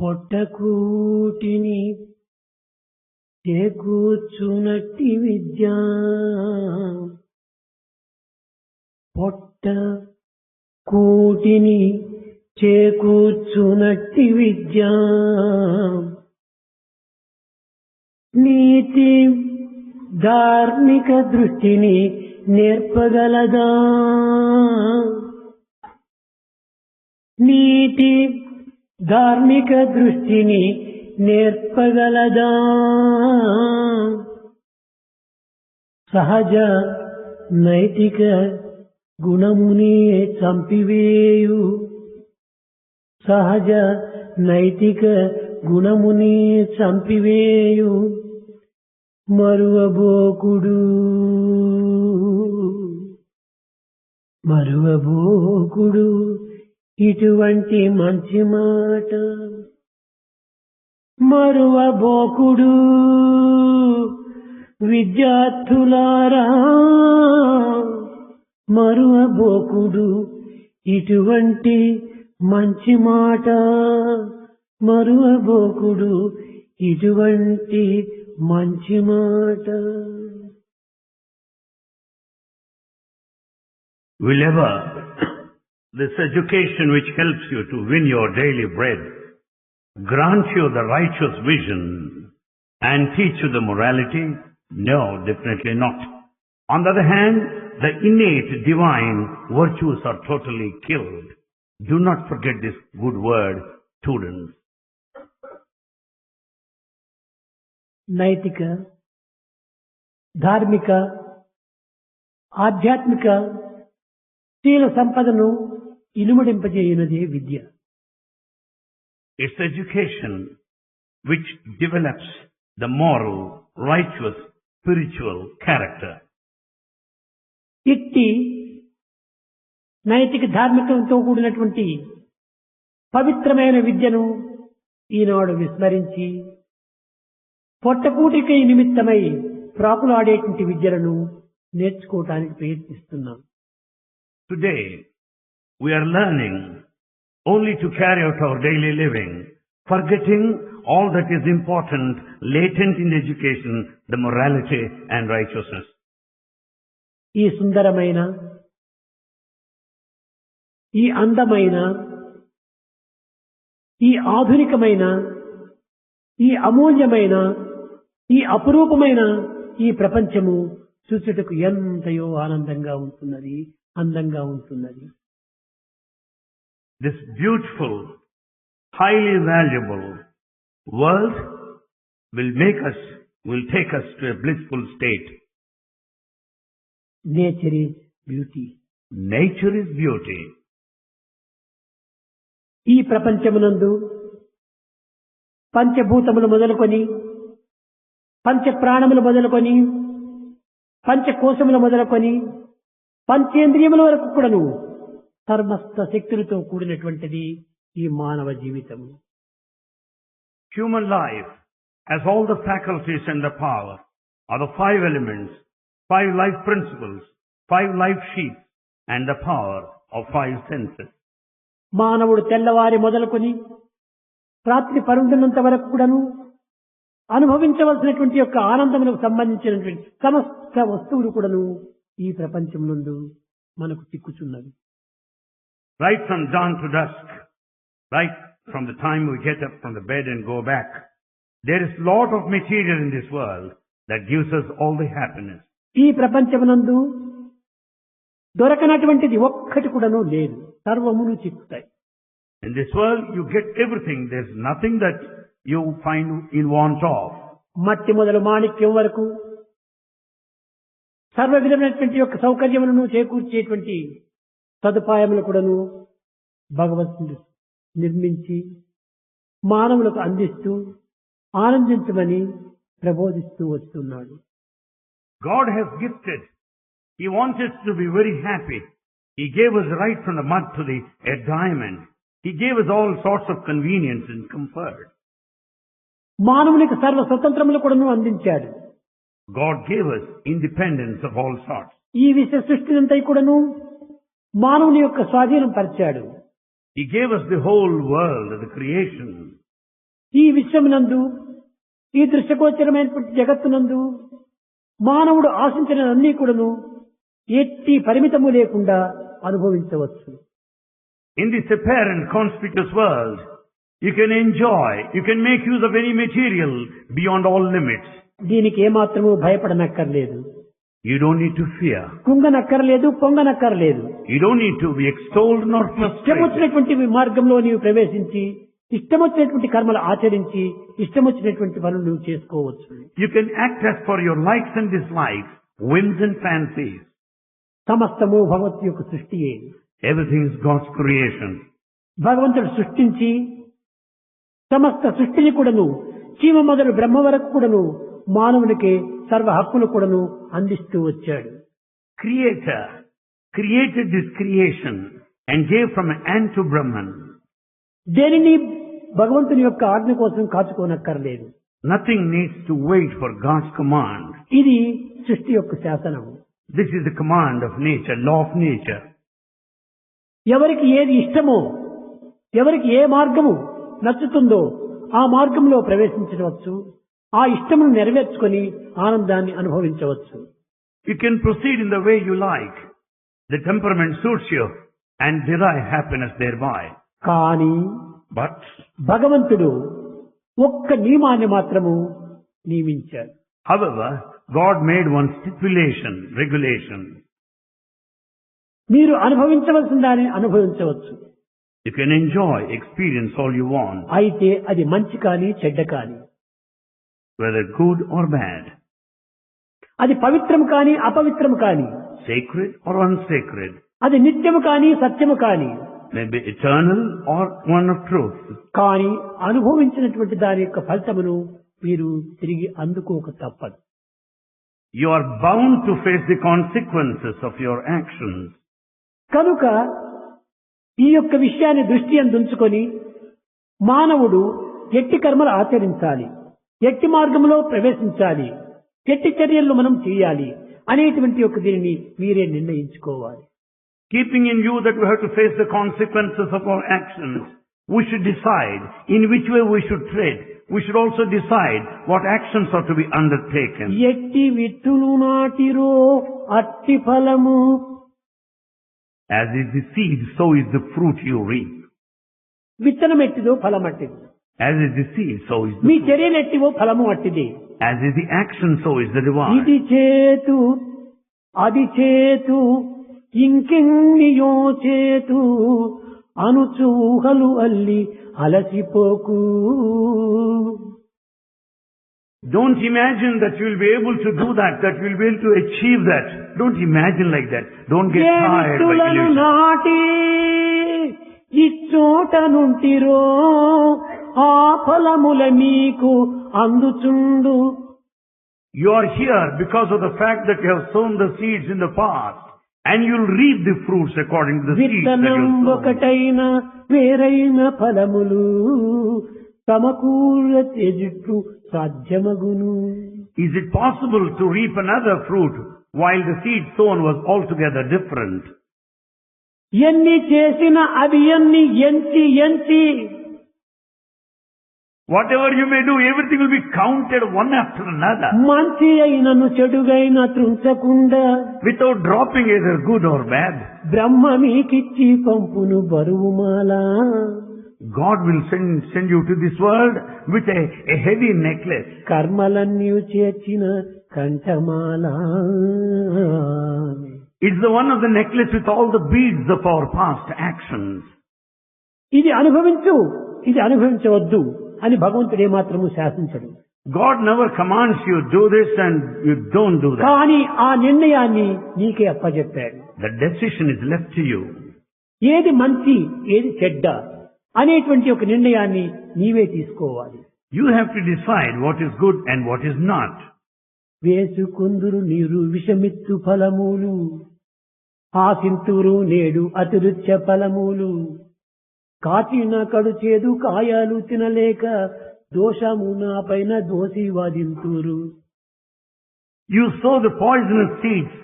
పొట్టకూటిని చేకూర్చునట్టి విద్య పొట్ట కూటిని చేకూర్చునట్టి విద్య నీతి ధార్మిక దృష్టిని నేర్పగలదా నీతి ధార్మిక దృష్టిని నేర్పగలదా సహజ నైతిక గుణమునే చంపివేయు సహజ నైతిక గుణమునే చంపివేయు మరువబోకుడు మరువబోకుడు ఇటువంటి మంచి మాట మరువబోకుడు విద్యార్థులారా మరువబోకుడు ఇటువంటి మంచి మాట మరువబోకుడు ఇటువంటి మంచి మాట. Will ever this education which helps you to win your daily bread grant you the righteous vision and teach you the morality? No, definitely not. On the other hand, the innate divine virtues are totally killed. Do not forget this good word, students. నైతిక ధార్మిక ఆధ్యాత్మిక శీల సంపదను ఇనుమడింపజేయునదే విద్య. It's education which develops the moral, righteous, spiritual character. ఇట్టి నైతిక ధార్మికంతో కూడినటువంటి పవిత్రమైన విద్యను ఈనాడు విస్మరించి పొట్టకూటికై నిమిత్తమై ప్రాకులాడేటువంటి విద్యలను నేర్చుకోవటానికి ప్రయత్నిస్తున్నాం. Today, we are learning only to carry out our daily living, forgetting all that is important, latent in education, the morality and righteousness. ఈ సుందరమైన ఈ అందమైన ఈ ఆధునికమైన ఈ అమూల్యమైన ఈ అపురూపమైన ఈ ప్రపంచము చూచుటకు ఎంతయో ఆనందంగా ఉంటున్నది, అందంగా ఉంటున్నది. This beautiful, highly valuable world will take us to a blissful state. Nature is beauty. Nature is beauty. ఈ ప్రపంచమునందు పంచభూతములు మొదలుకొని పంచ ప్రాణములు మొదలుకొని పంచకోశములు మొదలుకొని పంచేంద్రియముల వరకు కూడాను సర్వస్త శక్తులతో కూడినటువంటిది ఈ మానవ జీవితము. Human life has all the faculties and the power are the 5 elements, 5 life principles, 5 life sheets and the power of 5 senses. మానవుడు తెల్లవారి మొదలుకొని రాత్రి పరుండున్నంత వరకు కూడాను అనుభవించవలసినటువంటి యొక్క ఆనందములకు సంబంధించినటువంటి సమస్త వస్తువులు కూడాను ఈ ప్రపంచం నందు మనకు చిక్కుచున్నవి. Right from dawn to dusk, right from the time we get up from the bed and go back, there is lot of material in this world that gives us all the happiness. ఈ ప్రపంచమునందు దొరకనటువంటిది ఒక్కటి కూడాను లేదు, సర్వమును చిక్కుతాయి. In this world you get everything, there is nothing that you find in want of. మట్టి మొదలు మాణిక్యం వరకు సర్వ విధమైనటువంటి యొక్క సౌకర్యములను చేకూర్చేటువంటి సదుపాయములు కూడాను భగవంతుడు నిర్మించి మానవులకు అందిస్తూ ఆనందించమని ప్రబోధిస్తూ వస్తున్నాడు. God has gifted. He wants us to be very happy. He gave us right from the mud to a diamond. He gave us all sorts of convenience and comfort. మానవునికి సర్వ స్వతంత్రములు కూడాను అందించాడు. God gave us independence of all sorts. ఈ విశ్వ సృష్టినంతా కూడాను మానవుని యొక్క స్వాధీనం పరిచాడు. He gave us the whole world, the creation. ఈ విశ్వమునందు ఈ దృశ్యగోచరమైనటువంటి జగత్తునందు మానవుడు ఆశించిన అన్నీ కూడాను ఎట్టి పరిమితము లేకుండా అనుభవించవచ్చు. In this apparent conspicuous world, you can enjoy, you can make use of any material beyond all limits. దీనికి ఏమాత్రము భయపడనక్కర్లేదు. You don't need to fear. కుంగనక్కర్లేదు, పొంగనక్కర్లేదు. You don't need to be extolled nor ఇష్టం frustrated. వచ్చినటువంటి మార్గంలో నీవు ప్రవేశించి ఇష్టం వచ్చినటువంటి కర్మలు ఆచరించి ఇష్టం వచ్చినటువంటి పనులు నువ్వు చేసుకోవచ్చు. You can act as per your likes and dislikes, whims and fancies. సమస్తము భగవత్ యొక్క సృష్టియే. Everything is God's creation. భగవంతుడు సృష్టించి సమస్త సృష్టిని కూడాను చీమ మొదలు బ్రహ్మ వరకు కూడాను మానవునికి సర్వ హక్కులు కూడాను అందిస్తూ వచ్చాడు. Creator created this creation and gave from ant to Brahman. దేనిని భగవంతుని యొక్క ఆజ్ఞ కోసం కాచుకోనక్కర్లేదు. Nothing needs to wait for God's command. ఇది సృష్టి యొక్క శాసనం. This is the command of nature, law of nature. ఎవరికి ఏది ఇష్టమో, ఎవరికి ఏ మార్గము నచ్చుతుందో ఆ మార్గంలో ప్రవేశించవచ్చు. ఆ ఇష్టమును నెరవేర్చుకొని ఆనందాన్ని అనుభవించవచ్చు. You can proceed in the way you like. The temperament suits you and derive happiness thereby. కానీ But భగవంతుడు ఒక్క నియమాన్ని మాత్రము నియమించాడు. however, God made one stipulation, regulation. మీరు అనుభవించవలసిన దాన్ని అనుభవించవచ్చు. You can enjoy, experience all you want, అయితే అది మంచి కానీ చెడ్డ కానీ, whether good or bad, అది పవిత్రము కానీ అపవిత్రము కానీ, sacred or unsacred, అది నిత్యము కానీ సత్యము కానీ, maybe eternal or one of truth. కానీ అనుభవించినటువంటి దాని యొక్క ఫలితమును మీరు తిరిగి అందుకోక తప్పదు. You are bound to face the consequences of your actions. కనుక ఈ యొక్క విషయాన్ని దృష్టి అందుంచుకొని మానవుడు ఎట్టి కర్మలు ఆచరించాలి, ఎట్టి మార్గంలో ప్రవేశించాలి, ఎట్టి చర్యలు మనం చేయాలి అనేటువంటి యొక్క దీనిని మీరే నిర్ణయించుకోవాలి. Keeping in view that we have to face the consequences of our actions, we should decide in which way we should tread. We should also decide what actions are to be undertaken. ఎట్టి విత్తులు నాటిరో అట్టి ఫలము. As is the seed, so is the fruit you reap. విత్తనం ఎట్టిదో ఫలం అట్టిది. As is the seed, so is the me fruit. చర్యలు ఎట్టివో ఫలము అట్టిదే. As is the action, so is the reward. ఇది చేతు అది చేతు ఇంకెన్నియో చేతు అనుచూహలు అల్లి అలసిపోకు. Don't imagine that you will be able to do that you will be able to achieve that. Don't imagine like that. Don't get A tired by విత్తులను illusion. నాటి ఇచ్చోట నుంటిరో ఆ ఫలముల మీకు అందుచుండు. You are here because of the fact that you have sown the seeds in the past, and you'll reap the fruits according to the seeds that విత్తనం you have sown. ఒకటైన వేరైన ఫలములు సమకూల తెజుట్టు సాధ్యమగును. Is it possible to reap another fruit while the seed sown was altogether different? ఎన్ని చేసిన అవి ఎన్ని ఎంచి ఎంచి Whatever you may do, everything will be counted one after another, మంచి అయినను చెడుగైన త్రుంచకుండా without dropping either good or bad. బ్రహ్మ మీకిచ్చి పంపును బరువుమాలా. God will send you to this world with a heavy necklace. కర్మలన్నీ చేర్చిన కంఠమాల. It's the one of the necklace with all the beads of our past actions. ఇది అనుభవించు, ఇది అనుభవించవద్దు అని భగవంతుడు ఏమాత్రము శాసించడు. God never commands you do this and you don't do that. కానీ ఆ నిర్ణయాన్ని నీకే అప్పచెప్పాడు. The decision is left to you. ఏది మంచి ఏది చెడ్డ అనేటువంటి ఒక నిర్ణయాన్ని నీవే తీసుకోవాలి. You have to decide what is good and what is not. వేసుకుందురు నీరు విషమిత్తు ఫలములు ఆసింతురు నేడు అతిరుచ్య ఫలములు కాచిన కడు చేదు కాయాలు తినలేక దోషము నా పైన దోషి వాదింతురు. You sow the poisonous seeds,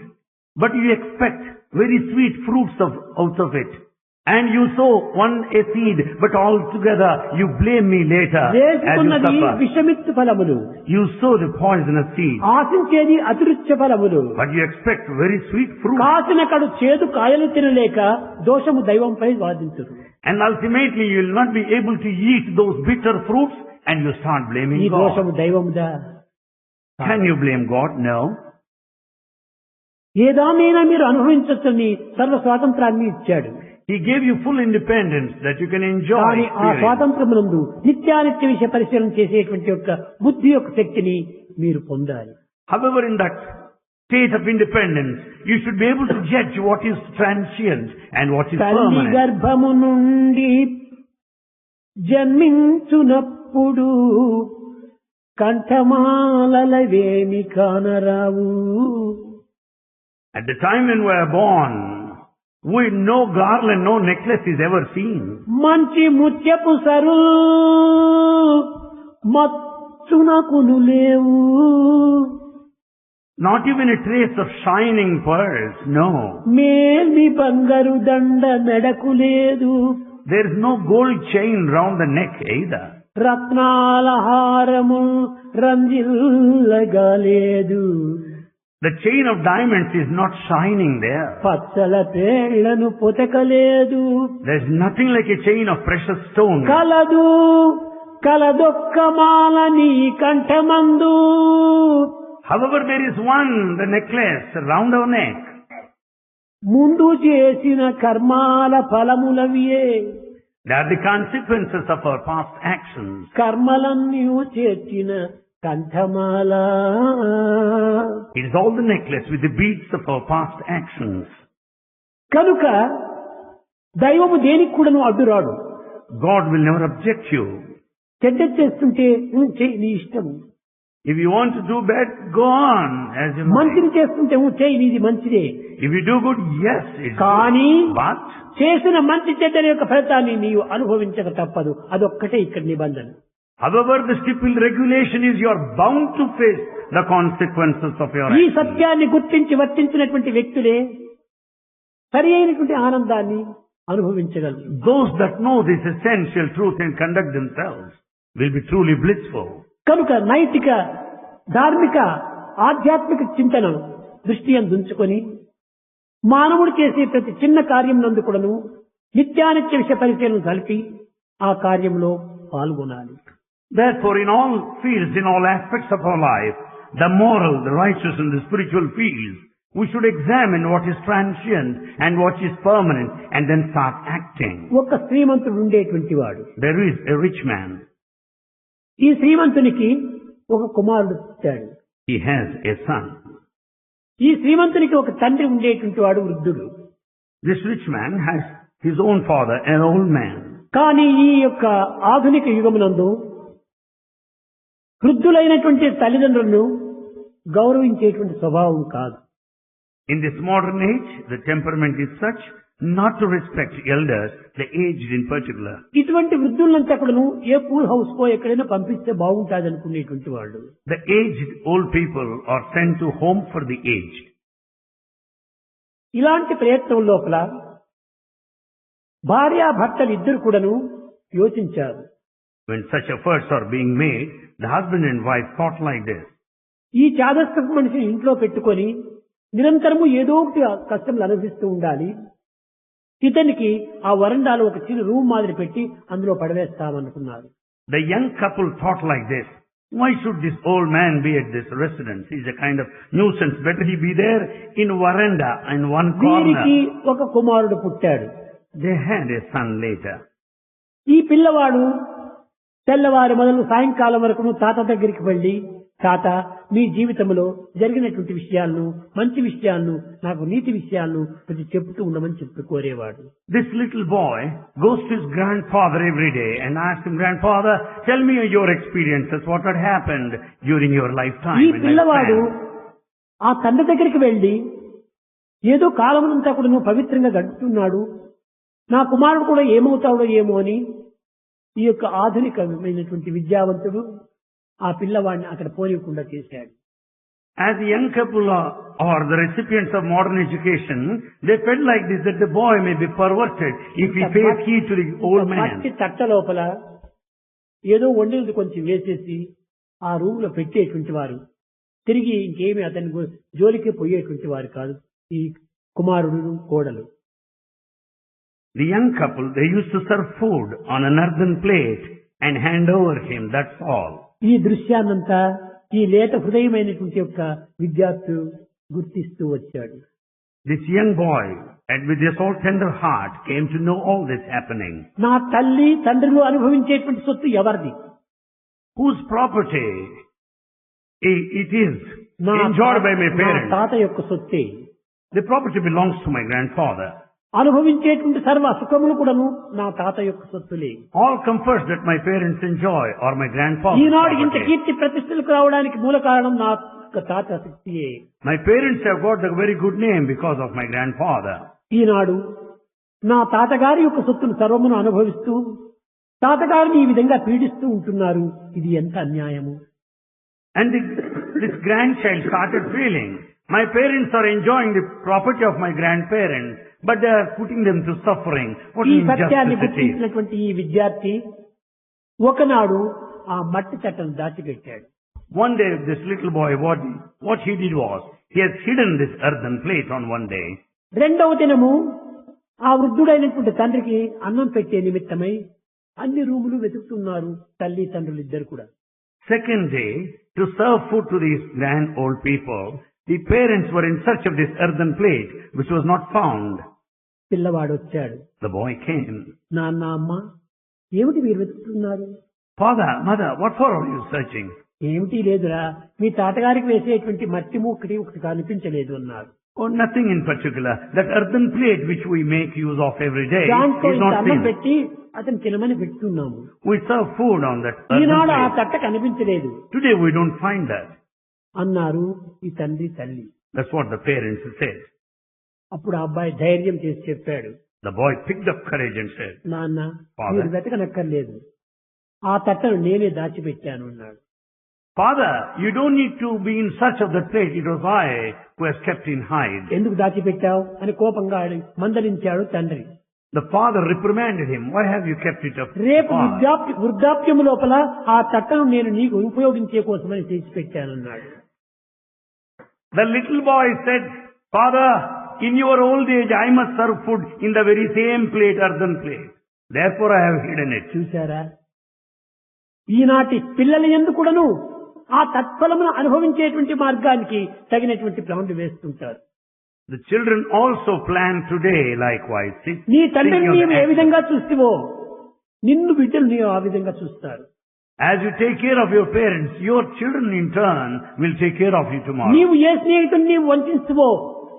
but you expect very sweet fruits out of it. And you sow a seed, but altogether you blame me later as you వేసుకున్నది suffer. విషమిత్తు ఫలములు, You sow the poisonous seed, ఆశించేది అతిరుచ్య ఫలములు. but you expect very sweet fruit. కాసిన కడు చేదు కాయలు తినలేక దోషము దైవంపై వాదించురు. And ultimately you will not be able to eat those bitter fruits and you start blaming ఈ God. దోషము దైవముదా? Can you blame God? No. ఏదానైనా మీరు అనుభవించొచ్చని సర్వ స్వాతంత్రాన్ని ఇచ్చాడు. He gave you full independence that you can enjoy. కానీ ఆ experience. స్వాతంత్రమునందు నిత్యానిత్య విషయ పరిశీలన చేసేటువంటి యొక్క బుద్ధి యొక్క శక్తిని మీరు పొందాలి. However, in that state of independence, you should be able to judge what is transient and what is తల్లి permanent. గర్భము నుండి జన్మించునప్పుడు కంఠమాలవేమి కానరావు. At the time when we are born, with no garland, no necklace is ever seen. మంచి ముత్యపు sir మచ్చునకును లేవు. Not even a trace of shining pearls, no. మేల్మి బంగారు దండ మెడకు లేదు. There is no gold chain round the neck either. రత్నాల హారము రంజిల్లగా లేదు. The chain of diamonds is not shining there. Pachchala పేళ్లను పొతకలేదు. There is nothing like a chain of precious stone. కలదు కలదొక్క మాల నీ కంఠమందు. However, there is one, the necklace round our neck. ముందు చేసిన కర్మాల ఫలములవియే. They are the consequences of our past actions. కర్మలన్నీ చేర్చిన కంఠమాల. It is all the necklace with the beads of our past actions. కనుక దైవము దేనికి కూడాను అడ్డురాడు. God will never object you. చెడ్డ చేస్తుంటే చెయ్యి నీ ఇష్టము. If you want to do bad, go on as you might. మంచిని చేస్తుంటే చెయ్యి నీది మంచిదే. If you do good, yes, it's కానీ good. But చేసిన మంచి చెడ్డల యొక్క ఫలితాన్ని నీవు అనుభవించక తప్పదు. అదొక్కటే ఇక్కడ నిబంధన. however, the stipulated regulation is you are bound to face the consequences of your ఈ actions. సత్యాన్ని గుర్తించి వర్తించినటువంటి వ్యక్తులే సరి అయినటువంటి ఆనందాన్ని అనుభవించగలరు. Those that know this essential truth and conduct themselves will be truly blissful. కనుక నైతిక ధార్మిక ఆధ్యాత్మిక చింతన దృష్టి అందుంచుకొని మానవుడు చేసే ప్రతి చిన్న కార్యం నందు కూడాను నిత్యానిత్య విషయ పరిశీలన కలిపి ఆ కార్యంలో పాల్గొనాలి. Therefore, in all fields, in all aspects of our life, the moral, the righteous and the spiritual fields, we should examine what is transient and what is permanent and then start acting. ఒక శ్రీమంతుడు ఉండేటువంటి వాడు. There is a rich man. ఈ శ్రీమంతునికి ఒక కుమారుడు పుట్టాడు. He has a son. ఈ శ్రీమంతునికి ఒక తండ్రి ఉండేటువంటి వాడు వృద్ధుడు. This rich man has his own father, an old man. కానీ ఈ యొక్క ఆధునిక యుగమునందు వృద్ధులైనటువంటి తల్లిదండ్రులను గౌరవించేటువంటి స్వభావం కాదు. In this modern age, the temperament is such not to respect elders, the aged in particular. ఇటువంటి వృద్ధులంతా కూడాను ఏ పూల్ హౌస్ కో ఎక్కడైనా పంపిస్తే బాగుంటుంది అనుకునేటువంటి వాళ్ళు. The aged old people are sent to home for the aged. ఇలాంటి ప్రయత్నం లోపల భార్యాభర్తలు ఇద్దరు కూడాను యోచించారు. When such efforts are being made, the husband and wife thought like this. ఈ చాదస్తపు మనిషిని ఇంట్లో పెట్టుకొని నిరంతరము ఏదో ఒకటి కష్టములు అనుభవిస్తూ ఉండాలి. ఇతనికి ఆ వరండాలో ఒక చిన్న రూమ్ మాదిరి పెట్టి అందులో పడవేస్తామనుకున్నారు. The young couple thought like this. Why should this old man be at this residence? He's a kind of nuisance. Better he be there in veranda in one వీరికి corner. ఒక కుమారుడు పుట్టాడు. They had a son later. ఈ పిల్లవాడు తెల్లవారి మొదలు సాయంకాలం వరకు తాత దగ్గరికి వెళ్ళి, తాత మీ జీవితంలో జరిగినటువంటి విషయాలను, మంచి విషయాలను, నాకు నీతి విషయాలను ప్రతి చెప్తూ ఉండమని చెప్పి కోరేవాడు. This little boy goes to his grandfather every day and asks him, Grandfather, tell me your experiences, what had happened during your lifetime. ఈ in పిల్లవాడు lifespan." ఆ తండ్రి దగ్గరికి వెళ్ళి ఏదో కాలమునంతా కూడా నువ్వు పవిత్రంగా గడుపుతున్నాడు, నా కుమారుడు కూడా ఏమవుతాడో ఏమో అని ఈ యొక్క ఆధునికమైనటువంటి విద్యావంతుడు ఆ పిల్లవాడిని అక్కడ పోనీయకుండా చేశాడు. As the young couple or the recipients of modern education, they felt like this, that the boy may be perverted if he pays heed to the old man. మట్టి తట్ట లోపల ఏదో వండినది కొంచెం వేసేసి ఆ రూమ్ లో పెట్టేటువంటి వారు తిరిగి ఇంకేమి అతని జోలికి పోయేటువంటి వారు కాదు ఈ కుమారుడు కోడలు. The young couple, they used to serve food on an earthen plate and hand over him, that's all. ఈ దృశ్యాన్నంతా ఈ లేత హృదయమైనటువంటి యొక్క విద్యార్థులు గుర్తిస్తూ వచ్చాడు. This young boy, and with his all tender heart, came to know all this happening. నా తల్లి తండ్రులు అనుభవించేటువంటి సొత్తు ఎవరిది? Whose property it is enjoyed by my నా parents? తాత యొక్క సొత్తే. The property belongs to my grandfather. అనుభవించేటువంటి సర్వ సుఖములు కూడాను నా తాత యొక్క సొత్తులే. All comforts that my parents enjoy are my grandfather's ఈనాడు ఇంత property. కీర్తి ప్రతిష్టలకు రావడానికి మూల కారణం నా తాత శక్తియే. My parents have got a very good name because of my grandfather. ఈనాడు నా తాతగారి యొక్క సొత్తును సర్వమును అనుభవిస్తూ తాతగారిని ఈ విధంగా పీడిస్తూ ఉంటున్నారు. ఇది ఎంత అన్యాయము. And this grandchild started feeling, my parents are enjoying the property of my grandparents, but they are putting them to suffering. What ఈ సత్యాన్ని injustice it is. గుర్తించినటువంటి ఈ విద్యార్థి ఒకనాడు ఆ మట్టి చట్టను దాచిపెట్టాడు. One day, this little boy, what he did was, he has hidden this earthen plate on one day. రెండవ దినము ఆ వృద్ధుడైనటువంటి తండ్రికి అన్నం పెట్టే నిమిత్తమై అన్ని రూములు వెతుకుతున్నారు తల్లి తండ్రులు ఇద్దరు కూడా. Second day, to serve food to these grand old people, the parents were in search of this earthen plate, which was not found. పిల్లవాడు వచ్చాడు. The boy came. నాన్న అమ్మ ఏమిటి మీరు వెతుకుతున్నారు? Father, mother, what for are you searching? ఏమిటి లేదురా, మీ తాతగారికి వేసేటువంటి మట్టి ఒకటి కనిపించలేదు అన్నారు. Oh, nothing in particular. That earthen plate which we make use of every day దాంట్లో is ఇంత not అన్నం seen. పెట్టి అతను తినమని పెట్టున్నాము. We serve food on that earthen ఈనాడు ఆ plate. తట్ట కనిపించలేదు Today we don't find that. అన్నారు ఈ తండ్రి తల్లి. That's what the parents said. అప్పుడు ఆ అబ్బాయి ధైర్యం చేసి చెప్పాడు, The boy picked up courage and said, నాన్న Father. మీరు వెతకనక్కర్లేదు, ఆ తట్టను నేనే దాచిపెట్టాను అన్నాడు. Father, you don't need to be in search of that plate. It was I who has kept in hide. ఎందుకు దాచిపెట్టావు అని కోపంగా మందలించాడు తండ్రి. The father reprimanded him. Why have you kept it up? రేపు far? వృద్ధాప్యము లోపల ఆ తట్టను నేను నీకు ఉపయోగించే కోసమని తీసి పెట్టానన్నాడు. The little boy said, Father, in your old age I must serve food in the very same plate, earthen plate. Therefore I have hidden it. చూశారా, ఈనాటి పిల్లల యందు కూడాను ఆ తత్ఫలమును అనుభవించేటువంటి మార్గానికి తగినటువంటి ప్లాన్లు వేస్తుంటారు. The children also plan today likewise. నీ తండ్రిని thinking of నీవు ఏ action. విధంగా చూస్తావో నిన్ను బిడ్డలు నీవు ఆ విధంగా చూస్తారు. As you take care of your parents, your children in turn will take care of you tomorrow. నీవు ఏ స్నేహితుడిని నీవు వంచిస్తావో